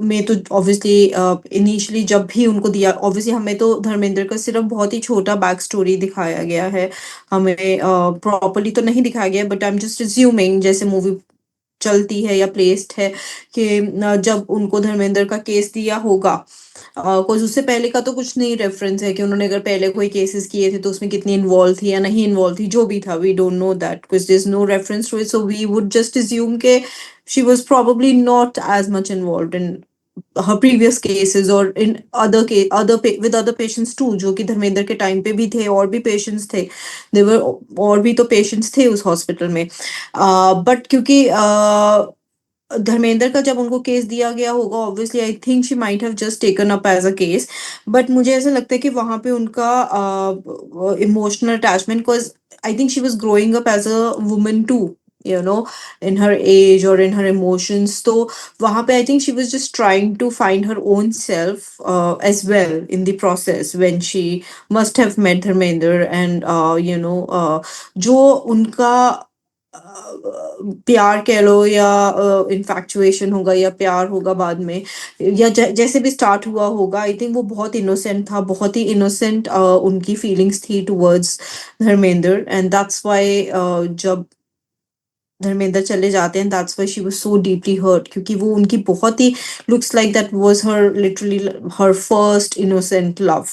में तो ऑब्वियसली इनिशियली जब भी उनको दिया, ऑब्वियसली हमें तो धर्मेंद्र का सिर्फ बहुत ही छोटा बैक स्टोरी दिखाया गया है, हमें प्रॉपर्ली तो नहीं दिखाया गया, but I am just assuming जैसे मूवी चलती है या प्लेस्ड है कि जब उनको धर्मेंद्र का केस दिया होगा, कुछ उससे पहले का तो कुछ नहीं रेफरेंस है कि उन्होंने अगर पहले कोई केसेस किए थे तो उसमें कितनी इन्वॉल्व थी या नहीं इन्वॉल्व थी, जो भी था we don't know that because there is no reference to it, so we would just assume के she was probably not as much involved in her previous cases or in with other patients too, जो कि धर्मेंद्र के time पे भी थे और भी patients थे, देवर और भी तो पेशेंट्स थे उस हॉस्पिटल में, बट क्योंकि धर्मेंद्र का जब उनको केस दिया गया होगा, obviously I think she might have just taken up as a case, but मुझे ऐसा लगता है कि वहां पे उनका emotional attachment, because I think she was growing up as a woman too, you know, in her age or in her emotions. So wahan pe I think she was just trying to find her own self as well in the process when she must have met Dharmender, and जो उनका प्यार कह लो या इन्फैक्चुएशन होगा या प्यार होगा बाद में, या जैसे भी स्टार्ट हुआ होगा, आई थिंक वो बहुत इनोसेंट था, बहुत ही इनोसेंट उनकी फीलिंग्स थी towards Dharmendra, and that's why जब धर्मेंद्र चले जाते हैं, that's why she was so deeply hurt, क्योंकि वो उनकी बहुत ही, looks like that was her literally her first innocent love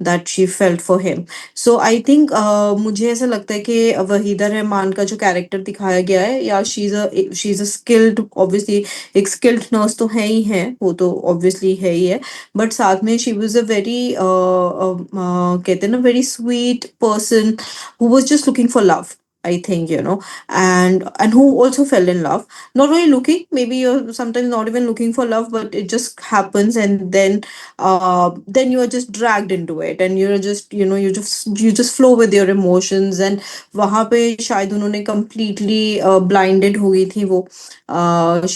that she felt for him. So I think मुझे ऐसा लगता है कि वहीदा रहमान का जो कैरेक्टर दिखाया गया है, या she is a skilled, obviously एक स्किल्ड नर्स तो है ही है, वो तो ऑब्वियसली है ही है, बट साथ में शी वाज अ वेरी कहते हैं ना, very sweet person who was just looking for love, I think, and who also fell in love, not only looking, maybe you're sometimes not even looking for love, but it just happens, and then you are just dragged into it, and you're just, you just flow with your emotions, and वहां पे शायद उन्होंने completely blinded हो गई थी वो,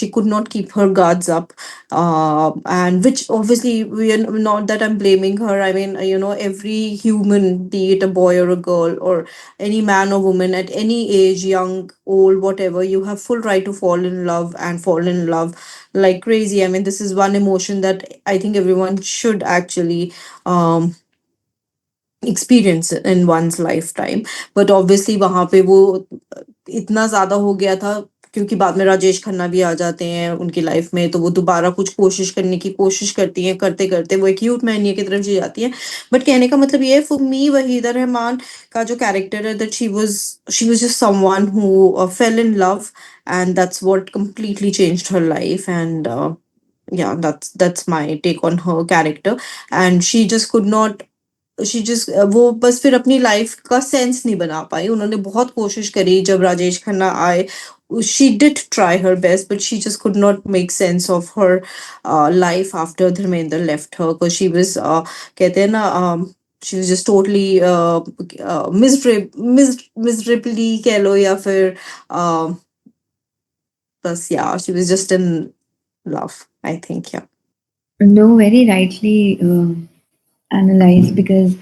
she could not keep her guards up, and which obviously, not that I'm blaming her, I mean, every human, be it a boy or a girl or any man or woman at any age, young, old, whatever, you have full right to fall in love and fall in love like crazy. I mean, this is one emotion that I think everyone should actually experience in one's lifetime. But obviously वहां पे वो इतना ज्यादा हो गया था, क्योंकि बाद में राजेश खन्ना भी आ जाते हैं उनकी लाइफ में, तो वो दोबारा कुछ कोशिश करने की कोशिश करती हैं, करते करते वो एक क्यूट मैनिया की तरफ जी जाती हैं. बट कहने का मतलब ये है, फॉर मी वहीदा रहमान का जो कैरेक्टर है, that she was just someone who fail in love, and that's what completely changed her life, and yeah, that's my take on her character. And she just could not, वो बस फिर अपनी life का sense नहीं बना पाई. उन्होंने बहुत कोशिश करी जब राजेश खन्ना आए, she did try her best, but she just could not make sense of her life after Dharmender left her, because she was कहते हैं ना, she was just totally miserably कह लो, या फिर बस, yeah, she was just in love, I think. Yeah. No, very rightly analyzed, because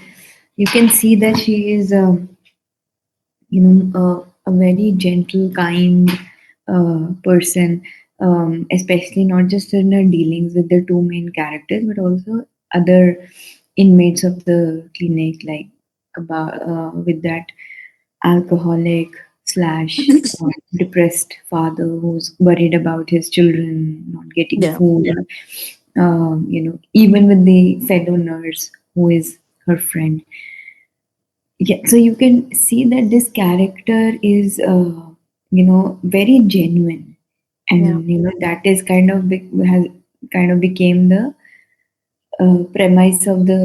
you can see that she is, a very gentle, kind person, especially not just in her dealings with the two main characters, but also other inmates of the clinic, like about with that alcoholic slash depressed father who's worried about his children not getting Yeah. food, even with the fellow nurse who is her friend. Yeah, so you can see that this character is very genuine, and Yeah. that is has kind of became the premise of the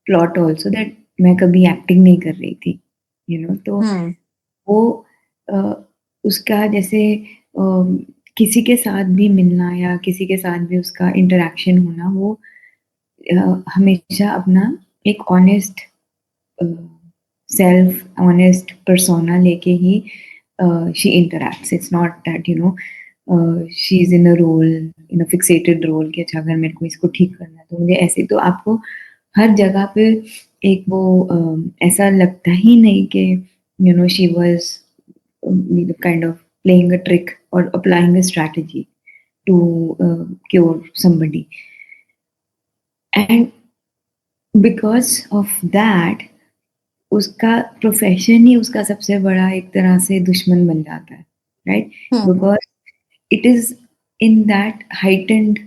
plot also, that मैं कभी acting नहीं कर रही थी, तो Hmm. वो अ, उसका जैसे किसी के साथ भी मिलना या किसी के साथ भी उसका इंटरेक्शन होना, वो हमेशा अपना एक ऑनेस्ट self honest persona लेके ही she interacts. It's not that she's in a role, in a fixated role कि अच्छा अगर मेरे को इसको ठीक करना है तो मुझे ऐसे, तो आपको हर जगह पे एक वो ऐसा लगता ही नहीं कि she was kind of playing a trick or applying a strategy to cure somebody. And because of that, उसका प्रोफेशन ही उसका सबसे बड़ा एक तरह से दुश्मन बन जाता है, right? Hmm. Because it is in that heightened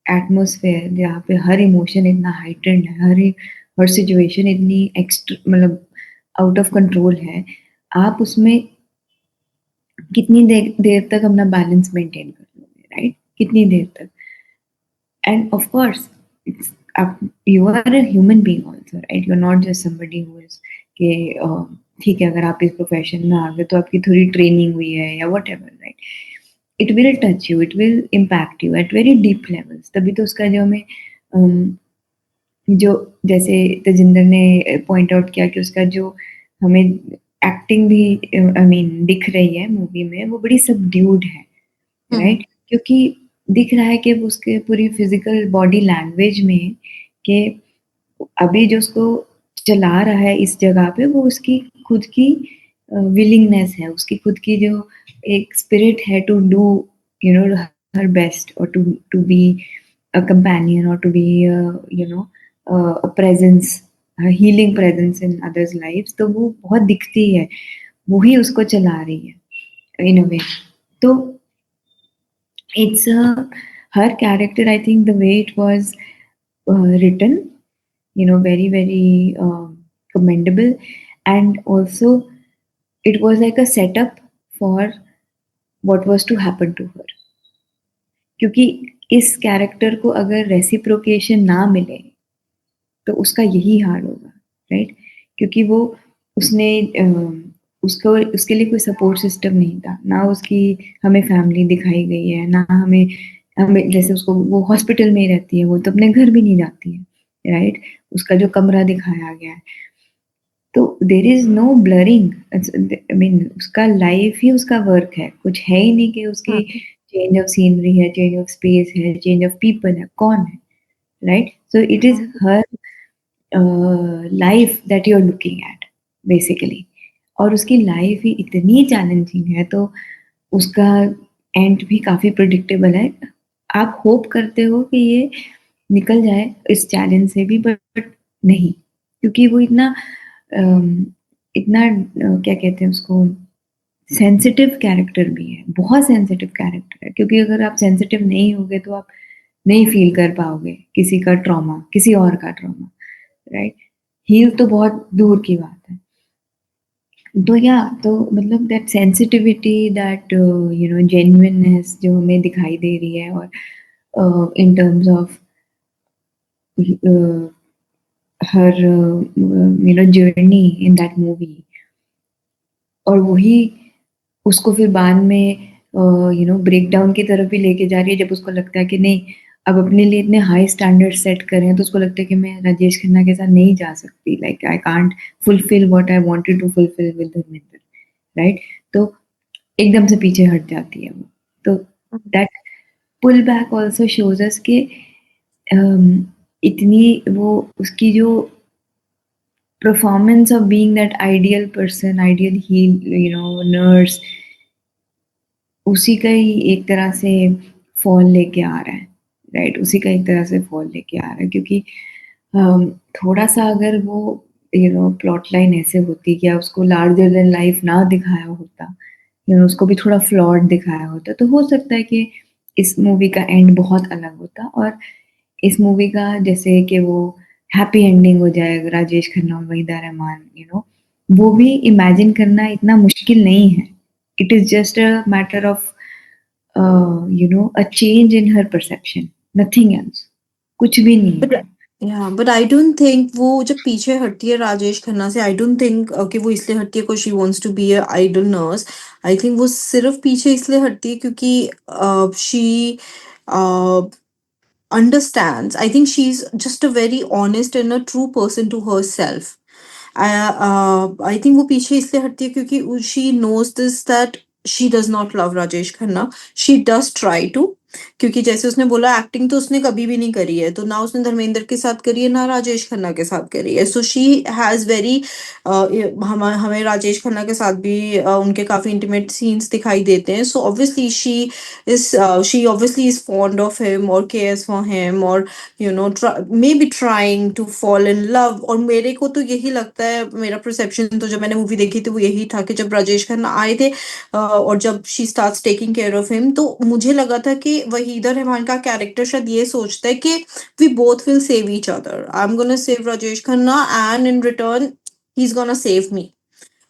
atmosphere जहाँ पे हर इमोशन इतना हाइटेंड है, हर सिचुएशन इतनी मतलब आउट ऑफ कंट्रोल है, आप उसमें कितनी देर तक अपना बैलेंस मेंटेन कर लोगे, राइट? कितनी देर तक? And of course, it's you are a human being also, right? You're not just somebody who is के ठीक है, अगर आप इस प्रोफेशन में आ गए तो आपकी थोड़ी ट्रेनिंग हुई है या whatever, right? It will touch you, it will impact you at very deep levels. तभी तो उसका जो हमें जो जैसे तेजिंदर ने पॉइंट आउट किया कि उसका जो हमें एक्टिंग भी आई मीन दिख रही है मूवी में, वो बड़ी सबड्यूड है, राइट? क्योंकि दिख रहा है कि वो उसके पूरी फिजिकल बॉडी लैंग्वेज में कि अभी जो उसको चला रहा है इस जगह पे, वो उसकी खुद की विलिंगनेस है, उसकी खुद की जो एक स्पिरिट है to do you know her best, और to be a companion, or to be a presence, a healing presence in others lives, तो वो बहुत दिखती है, वो ही उसको चला रही है in a way। तो it's her character, I think the way it was written, very very commendable, and also it was like a setup for what was to happen to her, क्योंकि इस कैरेक्टर को अगर reciprocation ना मिले तो उसका यही हाल होगा, राइट? क्योंकि वो उसने उसको उसके लिए कोई सपोर्ट सिस्टम नहीं था, ना उसकी हमें फैमिली दिखाई गई है, ना हमें हमें जैसे उसको वो हॉस्पिटल में ही रहती है, वो तो अपने घर भी नहीं जाती है, राइट? उसका जो कमरा दिखाया गया है, तो there is no blurring, I mean उसका लाइफ ही उसका वर्क है, कुछ है ही नहीं कि उसकी चेंज ऑफ सीनरी है, चेंज ऑफ स्पेस है, चेंज ऑफ पीपल है, कौन है, right? So it is her life that you are looking at basically, और उसकी लाइफ ही इतनी चैलेंजिंग है, तो उसका एंड भी काफी प्रिडिक्टेबल है। आप होप करते हो कि ये निकल जाए इस चैलेंज से भी, बट नहीं, क्योंकि वो इतना क्या कहते हैं उसको, सेंसिटिव कैरेक्टर भी है, बहुत सेंसिटिव कैरेक्टर है, क्योंकि अगर आप सेंसिटिव नहीं होगे तो आप नहीं फील कर पाओगे किसी का ट्रॉमा, किसी और का ट्रॉमा, राइट? हील तो बहुत दूर की बात है। तो तो मतलब दैट सेंसिटिविटी, दैट जेन्युइननेस जो हमें दिखाई दे रही है, और इन terms of her journey in that movie, और वही उसको फिर बाद में ब्रेक डाउन की तरफ भी लेके जा रही है, जब उसको लगता है कि नहीं, अब अपने लिए इतने हाई स्टैंडर्ड सेट करें, तो उसको लगता है कि मैं राजेश खन्ना के साथ नहीं जा सकती, like I can't fulfil what I wanted to fulfil with Dharmendra, right? तो एकदम से पीछे हट जाती है वो। तो that pull back also shows us कि इतनी वो उसकी जो performance of being that ideal person, ideal nurse, उसी का ही एक तरह से फॉल लेके आ रहा है, राइट? उसी का एक तरह से फॉल लेके आ रहा है, क्योंकि थोड़ा सा अगर वो प्लॉट लाइन ऐसे होती कि उसको लार्जर देन लाइफ ना दिखाया होता, उसको भी थोड़ा फ्लॉड दिखाया होता, तो हो सकता है कि इस मूवी का एंड बहुत अलग होता, और इस मूवी का जैसे कि वो हैप्पी एंडिंग हो जाए राजेश खन्ना और वहीदा रहमान, वो भी इमेजिन करना इतना मुश्किल नहीं है। It is just a matter of a change in her perception, nothing else, कुछ भी नहीं है। बट आई डोंट थिंक वो जब पीछे हटती है राजेश खन्ना से, आई डोंट थिंक कि वो इसलिए हटती है she wants to be a ideal nurse. I think वो सिर्फ पीछे इसलिए हटती है क्योंकि शी understands. I think she's just a very honest and a true person to herself. I think वो पीछे इसलिए हटती है क्योंकि she knows this that she does not love Rajesh Khanna. She does try to, क्योंकि जैसे उसने बोला एक्टिंग तो उसने कभी भी नहीं करी है, तो ना उसने धर्मेंद्र के साथ करी है, ना राजेश खन्ना के साथ करी है। सो शी हैज वेरी हमें राजेश खन्ना के साथ भी उनके काफी इंटीमेट सीन्स दिखाई देते हैं। So obviously she obviously is fond of him or cares for him, or maybe trying to fall in love। और मेरे को तो यही लगता है, मेरा परसेप्शन तो जब मैंने मूवी देखी थी वो यही था कि जब राजेश खन्ना आए थे और जब she starts taking care of him, तो मुझे लगा था कि वहीदा रहमान का कैरेक्टर शायद ये सोचता है कि we both will save each other. I am gonna save Rajesh Khanna and in return he is gonna save me.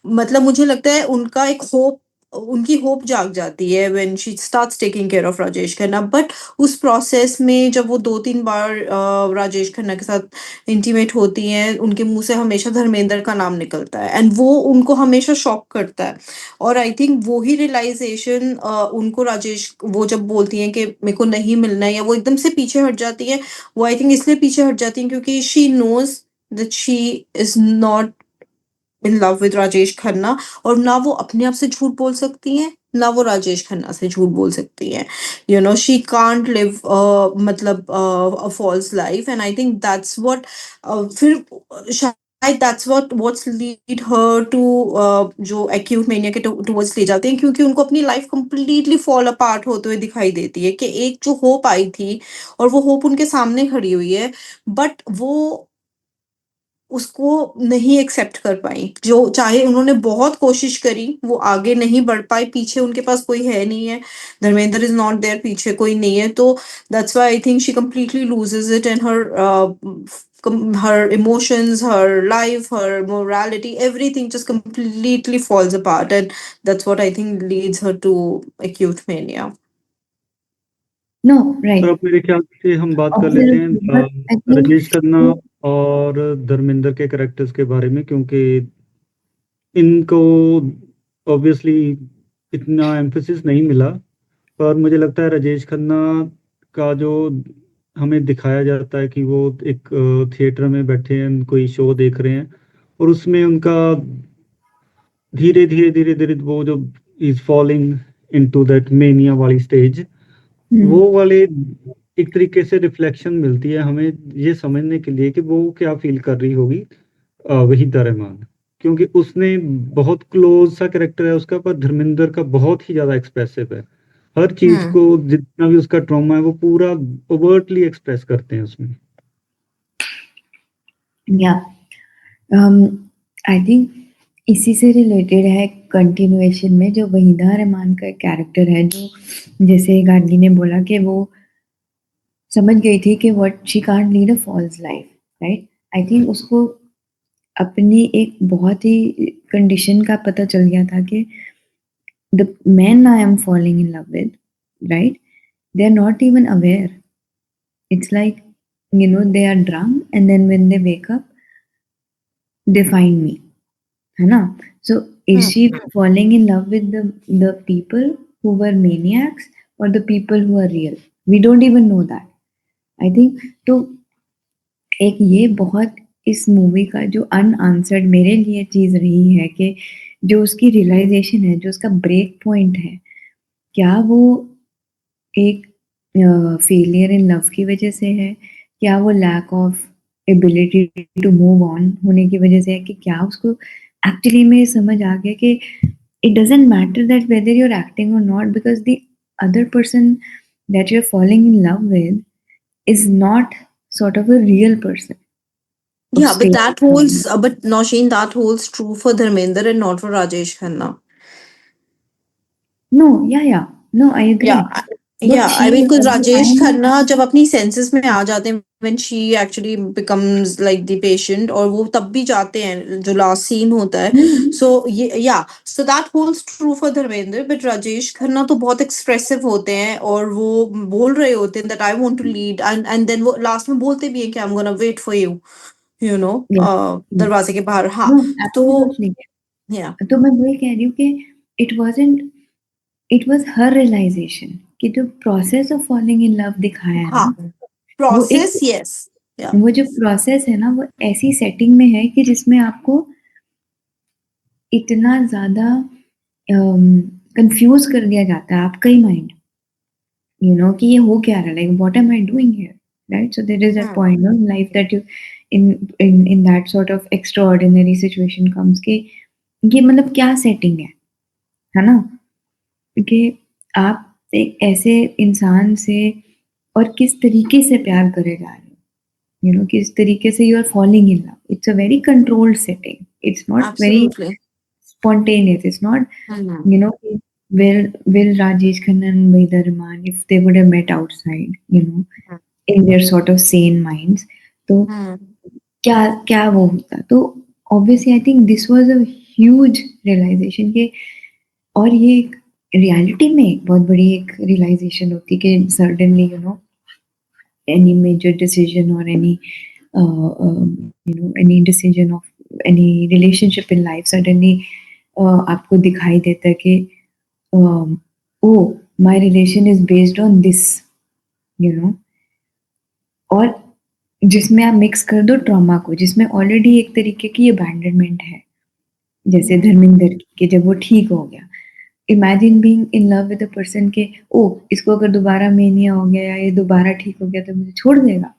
मतलब मुझे लगता है उनका एक होप उनकी होप जाग जाती है when she starts taking care of Rajesh Khanna. But उस प्रोसेस में जब वो 2-3 बार राजेश खन्ना के साथ इंटीमेट होती हैं, उनके मुँह से हमेशा धर्मेंद्र का नाम निकलता है एंड वो उनको हमेशा शॉक करता है। और आई थिंक वो ही रियलाइज़ेशन उनको राजेश वो जब बोलती हैं कि मेरे को नहीं मिलना है, या वो एकदम से पीछे हट जाती हैं, वो आई थिंक इसलिए पीछे हट जाती हैं क्योंकि she knows that she is not in love with Rajesh Khanna, और ना वो अपने आप से झूठ बोल सकती हैं, ना वो राजेश खन्ना से झूठ बोल सकती हैं। You know she can't live मतलब a false life, and I think that's what फिर शायद that's what's lead her to जो एक्यूट मेनिया के टुवर्ड्स ले जाते हैं, क्योंकि उनको अपनी लाइफ कंप्लीटली फॉल अपार्ट होते हुए दिखाई देती है कि एक जो होप आई थी और वो होप उनके सामने खड़ी हुई है, बट वो उसको नहीं एक्सेप्ट कर पाई। जो चाहे उन्होंने बहुत कोशिश करी, वो आगे नहीं बढ़ पाए, पीछे उनके पास कोई है नहीं है, धर्मेंद्र इज़ नॉट देयर, पीछे कोई नहीं है, तो that's why I think she completely loses it, and her emotions, her life, her morality, everything just completely falls apart, and that's what I think leads her to acute mania. No, sir right. अब मेरे ख्याल से हम बात कर लेते हैं Absolutely. But I think Rajesh Khanna और धर्मेंद्र के कैरेक्टर्स के बारे में, क्योंकि इनको ऑब्वियसली इतना एम्फेसिस नहीं मिला, पर मुझे लगता है राजेश खन्ना का जो हमें दिखाया जाता है कि वो एक थिएटर में बैठे हैं, कोई शो देख रहे हैं, और उसमें उनका धीरे धीरे धीरे धीरे वो जो is falling into that mania वाली स्टेज, वो वाले एक तरीके से रिफ्लेक्शन मिलती है हमें ये समझने के लिए कि वो क्या फील कर रही होगी वहीदा रहमान, क्योंकि उसने बहुत क्लोज सा कैरेक्टर है उसका, पर धर्मेंद्र का बहुत ही ज्यादा एक्सप्रेसिव है। हर चीज Hmm. को, जितना भी उसका ट्रॉमा है वो पूरा ओवर्टली एक्सप्रेस करते हैं उसमें। yeah, आई थिंक इसी से रिलेटेड है कंटिन्यूएशन में जो वहीदा रहमान का कैरेक्टर है, जो जैसे गांधी ने बोला कि वो समझ गई थी कि what she can't lead a false life, right. I think उसको अपनी एक बहुत ही कंडीशन का पता चल गया था कि the men I am falling in love with, right? They're not even aware. It's like, they are drunk and then when they wake up, they find me. है ना? So is she falling in love with the people who were maniacs or the people who are real? We don't even know that. I think तो एक ये बहुत इस movie का जो unanswered मेरे लिए चीज़ रही है कि जो उसकी रियलाइजेशन है, जो उसका ब्रेक पॉइंट है, क्या वो एक फेलियर इन लव की वजह से है, क्या वो lack of ability to move on होने की वजह से है, कि क्या उसको एक्चुअली में समझ आ गया कि it doesn't matter that whether you're acting or not, because the other person that you're falling in love with is not sort of a real person of Yeah, but state that of mind. holds, but Nausheen, that holds true for Dharmender and not for Rajesh Khanna. No, yeah, no, I agree. Yeah, But yeah. she I mean, because at the Rajesh time, Khanna जब अपनी senses में आ जाते हैं, when she actually becomes like the patient, और वो तब भी जाते हैं जो last scene होता है, so yeah, so that holds true for Dharmender, but Rajesh Khanna तो बहुत expressive होते हैं और वो बोल रहे होते हैं that I want to lead, and then वो last में बोलते भी हैं कि I'm gonna wait for you, you know, yes, yes. दरवाजे के बाहर। हाँ, No, तो absolutely. yeah, तो मैं वही कह रही हूँ कि इट वाज हर रियलाइजेशन कि जो process of falling in love दिखाया है हाँ, ना, वो एक process, yes, yeah, वो जो प्रोसेस है ना, वो ऐसी सेटिंग में है कि जिसमें आपको इतना ज्यादा कंफ्यूज कर दिया जाता है आपका ही माइंड, कि ये हो क्या रहा है, like what am I doing here, right. So there is a point in life that you in that sort of extraordinary situation comes कि ये मतलब क्या सेटिंग है ना, कि आप एक ऐसे इंसान से और किस तरीके से प्यार करे जा रहे हो, किस तरीके से you are falling in love. It's a very controlled setting, it's not very absolutely. spontaneous, it's not, Mhm. will Rajesh Khanna and Vedha Raman, if they would have met outside, in their sort of sane minds, तो Hmm. क्या क्या वो होता, तो obviously I think this was a huge realization कि और ये reality में एक बहुत बड़ी एक रियलाइजेशन होती है कि suddenly any major decision or any decision of any relationship in life suddenly आपको दिखाई देता है कि oh my relation is based on this you know और जिसमें आप मिक्स कर दो ट्रॉमा को जिसमें ऑलरेडी एक तरीके की अबैंडनमेंट है जैसे धर्मेंद्र की कि जब वो ठीक हो गया imagine being in love with a person के ओ इसको अगर दोबारा मेनिया हो गया या ये दोबारा ठीक हो गया तो मुझे छोड़ देगा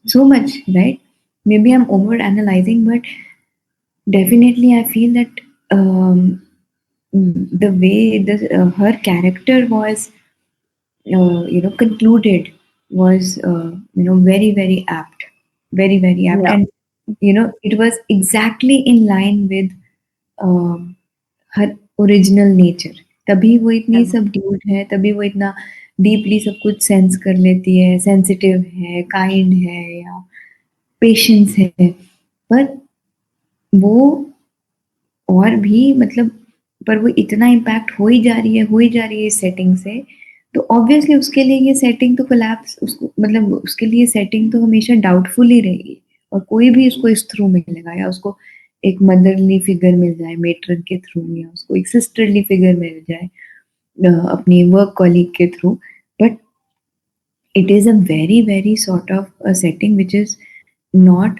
so much right maybe I'm over analyzing but definitely I feel that the way her character was concluded was very very apt very apt Yeah. and it was exactly in line with her original nature तभी वो इतनी Yeah. Subdued है तभी वो इतना deeply सब कुछ sense कर लेती है सेंसिटिव है काइंड है या पेशेंस है पर वो और भी मतलब पर वो इतना इम्पैक्ट हो ही जा रही है इस सेटिंग से तो ऑब्वियसली उसके लिए ये सेटिंग तो कोलैप्स उसको मतलब उसके लिए सेटिंग तो हमेशा डाउटफुल ही रहेगी और कोई भी उसको इस थ्रू मिलेगा या उसको एक मदरली फिगर मिल जाए मेट्रन के थ्रू या उसको एक सिस्टरली फिगर मिल जाए अपनी वर्क कॉलीग के through but it is a very sort of a setting which is not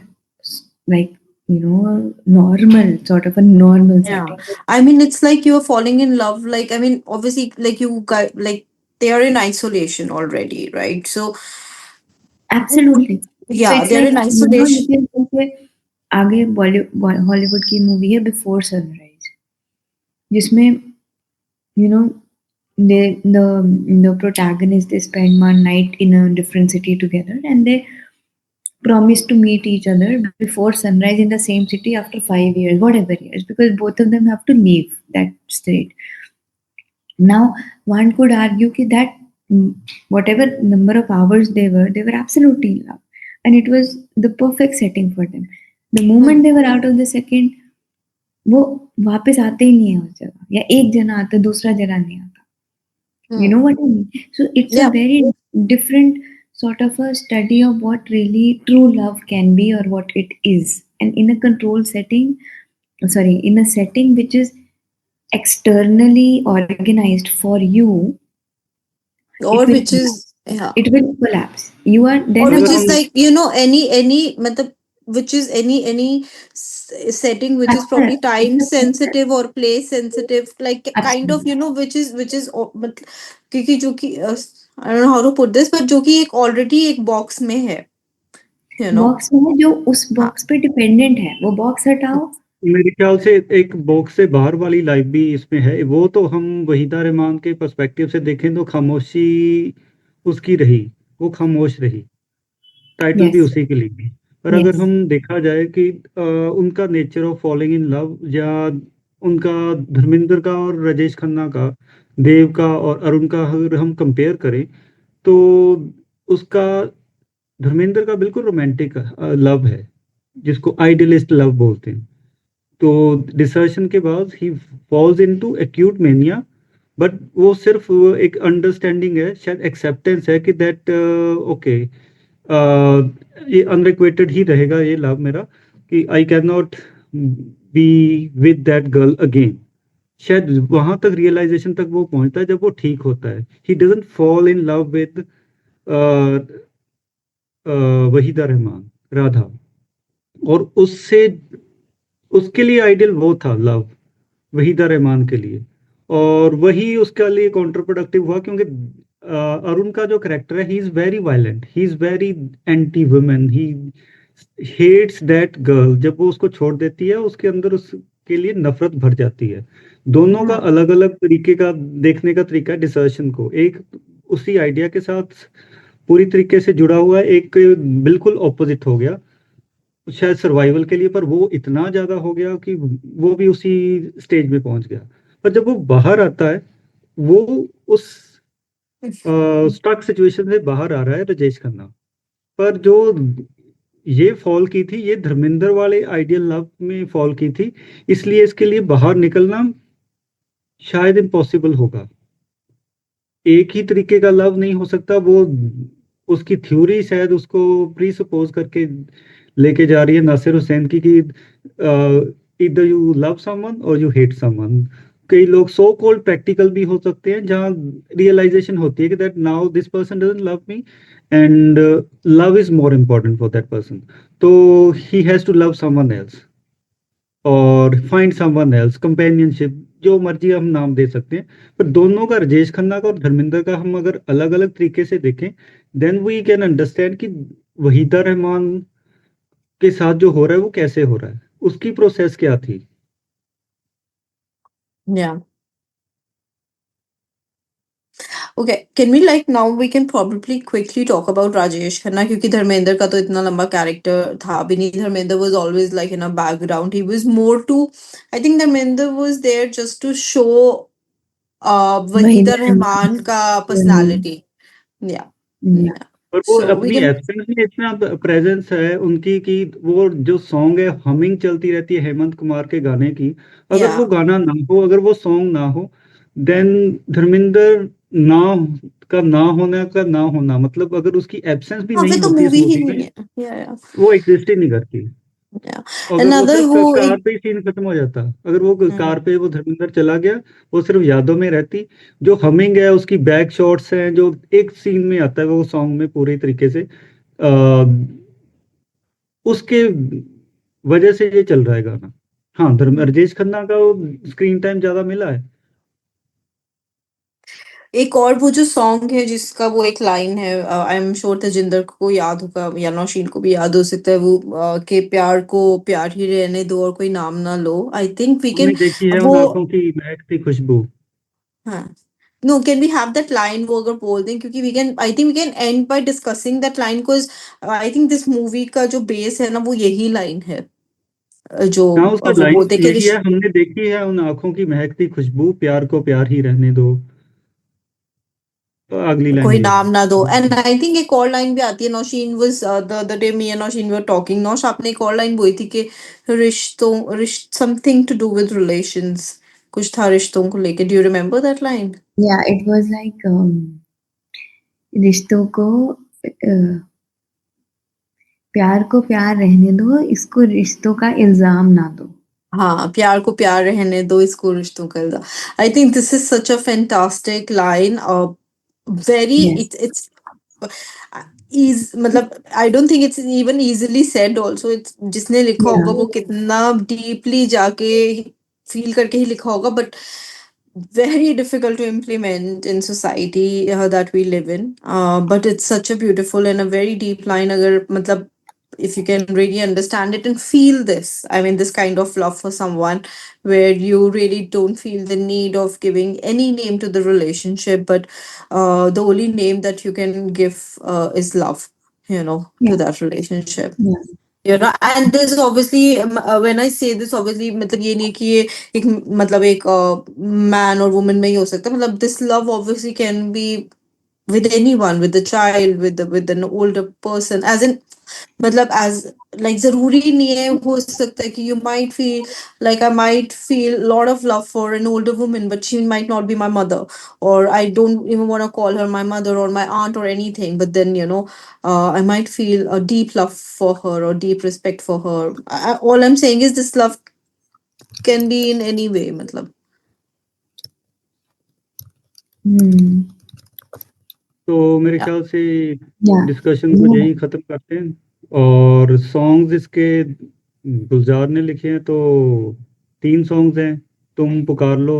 like normal sort of a normal Yeah. setting I mean, it's like you're falling in love. Like, I mean, obviously, like you guys, like they are in isolation already, right? So, absolutely so yeah, it's they're like in isolation. आगे Hollywood की movie है before sunrise जिसमें you know the protagonist they spend one night in a different city together and they promise to meet each other before sunrise in the same city after 5 years, whatever years, because both of them have to leave that state. Now, one could argue that whatever number of hours they were absolutely in love, and it was the perfect setting for them. The moment they were out of the second, वो वापस आते ही नहीं है उस जगह या एक जना आता दूसरा जना नहीं आता you know what I mean? So it's a Yeah. very different sort of a study of what really true love can be or what it is. And in a controlled setting, sorry, in a setting which is externally organized for you, Or it will which is, yeah. it will collapse. You are then Or a which अगर is हम like, any matlab, which is any setting which is अच्छा, probably time अच्छा, sensitive or place sensitive, like kind of, अच्छा, which is क्योंकि जो कि I don't know how to put this, but जो कि एक already एक box में है, you know. बॉक्स में है जो उस हाँ. बॉक्स पे डिपेंडेंट है वो बॉक्स हटाओ मेरे ख्याल से एक बॉक्स से बाहर वाली लाइफ भी इसमें है वो तो हम वहीदा रहमान के पर्सपेक्टिव से देखें तो खामोशी उसकी रही वो खामोश रही टाइटल भी यस उसी के लिए भी पर अगर यस हम देखा जाए कि उनका nature of falling in love या उनका धर्मेंद्र का और राजेश खन्ना का देव का और अरुण का अगर हम कंपेयर करें तो उसका धर्मेंद्र का बिल्कुल रोमांटिक लव है जिसको आइडियलिस्ट लव बोलते हैं तो डिसर्शन के बाद ही falls into acute mania but वो सिर्फ एक अंडरस्टैंडिंग है शायद एक्सेप्टेंस है कि दैट ओके ये अनरिक्वेटेड ही रहेगा ये लव मेरा कि I can not be with that girl again शायद वहां तक रियलाइजेशन तक वो पहुंचता है जब वो ठीक होता है he doesn't fall in love with Waheeda Rehman Radha और उससे उसके लिए आइडियल वो था लव वहीदा रहमान के लिए और वही उसके लिए काउंटर प्रोडक्टिव हुआ क्योंकि अरुण का जो करेक्टर है he is very violent he is very anti women he hates that girl जब वो उसको छोड़ देती है उसके अंदर उसके लिए नफरत भर जाती है दोनों का अलग अलग तरीके का देखने का तरीका है डिसर्शन को एक उसी आइडिया के साथ पूरी तरीके से जुड़ा हुआ है एक बिल्कुल ऑपोजिट हो गया शायद सर्वाइवल के लिए पर वो इतना ज्यादा हो गया कि वो भी उसी स्टेज में पहुंच गया पर जब वो बाहर आता है वो उस स्टक सिचुएशन से बाहर आ रहा है राजेश खन्ना पर जो ये फॉल की थी ये धर्मेंद्र वाले आइडियल लव में फॉल की थी इसलिए इसके लिए बाहर निकलना शायद इम्पॉसिबल होगा। एक ही तरीके का लव नहीं हो सकता। वो उसकी थ्योरी शायद उसको प्री सपोज करके लेके जा रही है नासिर हुसैन की कि इधर यू लव समवन और यू हेट समवन। कई लोग सो कॉल्ड प्रैक्टिकल भी हो सकते हैं जहाँ रियलाइजेशन होती है कि that now this person doesn't love me and love is more important for that person, तो he has to love someone else और फाइंड समवन एल्स, कंपेनियनशिप, जो मर्जी हम नाम दे सकते हैं। पर दोनों का, राजेश खन्ना का और धर्मेंद्र का, हम अगर अलग अलग तरीके से देखें देन वी कैन अंडरस्टैंड कि वहीदा रहमान के साथ जो हो रहा है वो कैसे हो रहा है, उसकी प्रोसेस क्या थी। Yeah. Okay, can we like now we can probably quickly talk about Rajesh Khanna क्योंकि धर्मेंद्र का तो इतना लंबा कैरेक्टर था भी नहीं. Dharmendra was always like in a background. He was more to, I think Dharmendra was there just to show Wahida Waheeda Rehman का Rahman. personality. Yeah. Yeah. Yeah. और वो So we अपनी can, एब्सेंस में इतना प्रेजेंस है उनकी कि वो जो सॉन्ग है हमिंग चलती रहती है हेमंत कुमार के गाने की। अगर वो yeah. गाना ना हो, अगर वो सॉन्ग ना हो, देन धर्मेंद्र ना ना होने का ना होना, मतलब अगर उसकी एब्सेंस भी हाँ नहीं फिर तो होती इस मूवी ही मूवी नहीं में, है. Yeah, वो एग्जिस्ट ही नहीं करती। yeah. अगर वो Another सिर्फ वो कार एक पे ही सीन खत्म हो जाता, अगर वो हम्म, कार पे वो धर्मेंद्र चला गया, वो सिर्फ यादों में रहती। जो हमिंग है, उसकी बैक शॉट्स हैं, जो एक सीन में आता है वो सॉन्ग में पूरी तरीके से, उसके वजह से ये चल रहा है गाना। हाँ, राजेश खन्ना का स्क्रीन टाइम ज्यादा मिला है। एक और वो जो सॉन्ग है जिसका वो एक लाइन है, आई एम श्योर तेजिंदर को याद होगा या नौशीन को भी याद हो सकता है वो, कि प्यार को प्यार ही रहने दो और कोई नाम ना लो. आई थिंक वी हमने कैन देखी है वो, उन आंखों की महकती खुशबू। हाँ, no can we have that line वो अगर बोल दें क्योंकि we can, I think we can end by discussing that line because I think this movie का जो बेस है ना वो यही लाइन है, जो हाँ, उसका वो लाइन बोलते हैं कि यही है, हमने देखी है उन आंखों की महकती खुशबू, प्यार को प्यार ही रहने दो। तो अगली लाइन कोई ये नाम है। ना दो. एंड आई थिंक एक और लाइन भी आती है, Nausheen was the other day me and Nausheen were talking, Naush आपने एक और लाइन बोली थी कि something to do with relations, कुछ था रिश्तों को लेके. Do you remember that line? Yeah, it was like रिश्तों को प्यार को प्यार रहने दो, इसको रिश्तों का इल्जाम ना दो. हाँ, प्यार को प्यार रहने दो, इसको रिश्तों का इल्जाम. I think this is such a fantastic line. Very Yes. It's is मतलब I don't think it's even easily said also. It's जिसने लिखा Yeah. होगा वो कितना डीपली जाके फील करके ही लिखा होगा, but very difficult to implement in society that we live in. But it's such a beautiful and a very deep line. अगर मतलब if you can really understand it and feel this, I mean, this kind of love for someone where you really don't feel the need of giving any name to the relationship, but the only name that you can give is love, you know, to Yeah. that relationship. Yeah. You know, and this is obviously when I say this, obviously मतलब ये नहीं कि ये एक मतलब एक man or woman में ही हो सकता है. मतलब this love obviously can be with anyone, with the child, with an older person, as in मतलब as like जरूरी नहीं है, हो सकता है कि you might feel like I might feel a lot of love for an older woman but she might not be my mother, or I don't even want to call her my mother or my aunt or anything, but then you know I might feel a deep love for her or deep respect for her. All I'm saying is this love can be in any way मतलब. Hmm. तो मेरे Yeah. ख्याल से Yeah. Discussion को Yeah. यहीं खत्म करते हैं। और सॉन्ग्स इसके गुलजार ने लिखे हैं, तो 3 सॉन्ग्स हैं। तुम पुकार लो,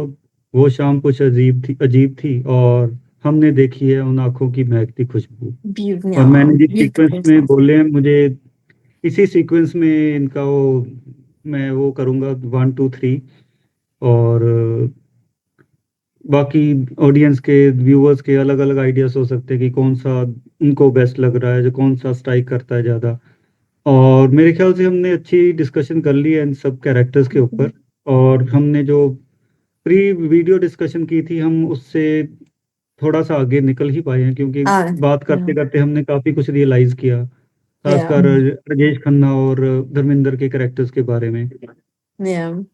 वो शाम कुछ अजीब थी, और हमने देखी है उन आंखों की महकती खुशबू। और Yeah, मैंने जिस सीक्वेंस beautiful में song. बोले हैं, मुझे इसी सीक्वेंस में इनका वो मैं वो करूँगा 1 2 3। और बाकी ऑडियंस के, व्यूअर्स के अलग अलग आइडियाज हो सकते हैं कि कौन सा उनको बेस्ट लग रहा है, जो कौन सा स्ट्राइक करता है ज़्यादा। और मेरे ख्याल से हमने अच्छी डिस्कशन कर ली है इन सब कैरेक्टर्स के ऊपर। और हमने जो प्री वीडियो डिस्कशन की थी, हम उससे थोड़ा सा आगे निकल ही पाए हैं, क्योंकि बात Yeah, करते करते हमने काफ़ी कुछ रियलाइज़ किया, yeah, खासकर राजेश खन्ना और धर्मेंद्र के कैरेक्टर्स के बारे में। yeah.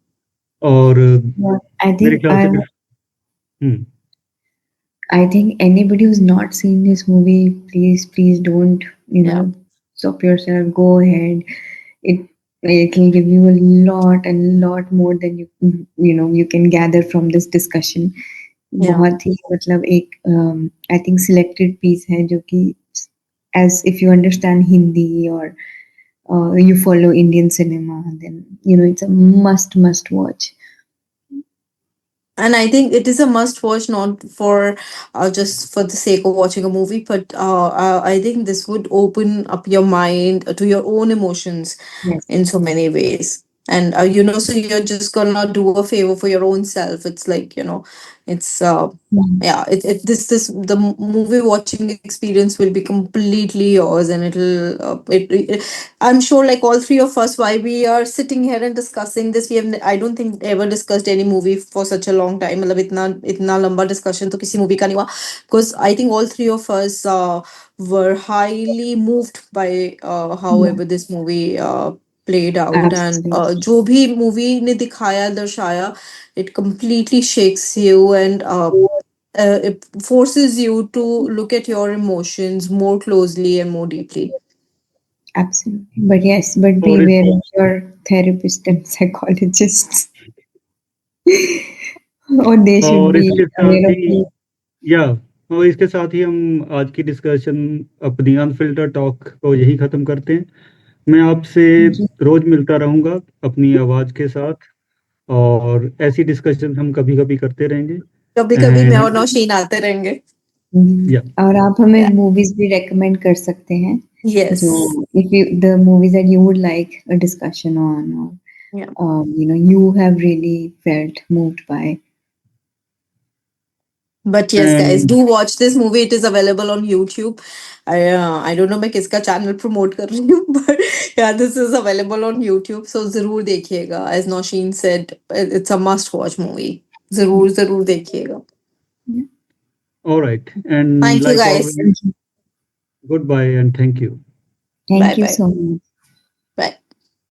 और Yeah. I मेरे think ख्याल से I Hmm. I think anybody who's not seen this movie, please don't, Yeah. stop yourself. Go ahead. It it will give you a lot and lot more than you can gather from this discussion. Yeah. बहुत ही मतलब एक I think selected piece है जो कि as if you understand Hindi or you follow Indian cinema, then it's a must watch. And I think it is a must watch, not for just for the sake of watching a movie, but I think this would open up your mind to your own emotions Yes. in so many ways. And so you're just gonna do a favor for your own self. It's like, it's Mm. yeah, this the movie watching experience will be completely yours, and I'm sure, like, all three of us, why we are sitting here and discussing this, we have, I don't think, ever discussed any movie for such a long time. मतलब इतना लंबा discussion तो किसी movie का नहीं हुआ, because I think all three of us were highly moved by Yeah, however this movie played out, and absolutely. जो भी movie ने दिखाया दर्शाया, it completely shakes you, and it forces you to look at your emotions more closely and more deeply. Absolutely. But yes, but और इस beware of your therapist and psychologists. Or they should और be इसके साथ aware of he you. या और इसके साथ ही हम आज की डिस्कशन अपनी अनफिल्टर टॉक को यही खत्म करते हैं। मैं आपसे Thank you. रोज मिलता रहूंगा अपनी आवाज के साथ, और ऐसी डिस्कशन हम कभी कभी करते रहेंगे। कभी कभी मैं एंड और नौशीन आते रहेंगे। या और आप हमें मूवीज भी recommend कर सकते हैं Yes. जो if you the movies that you would like a discussion on, or Yeah. you have really felt moved by. But yes, guys, and do watch this movie. It is available on YouTube. I don't know मैं किसका channel promote कर रही हूँ, but yeah, this is available on YouTube. So जरूर देखिएगा. As Nausheen said, it's a must watch movie. जरूर जरूर देखिएगा. Alright and Thank you, like guys. Always, Thank you. Good bye and thank you. Bye Thank you bye. so much.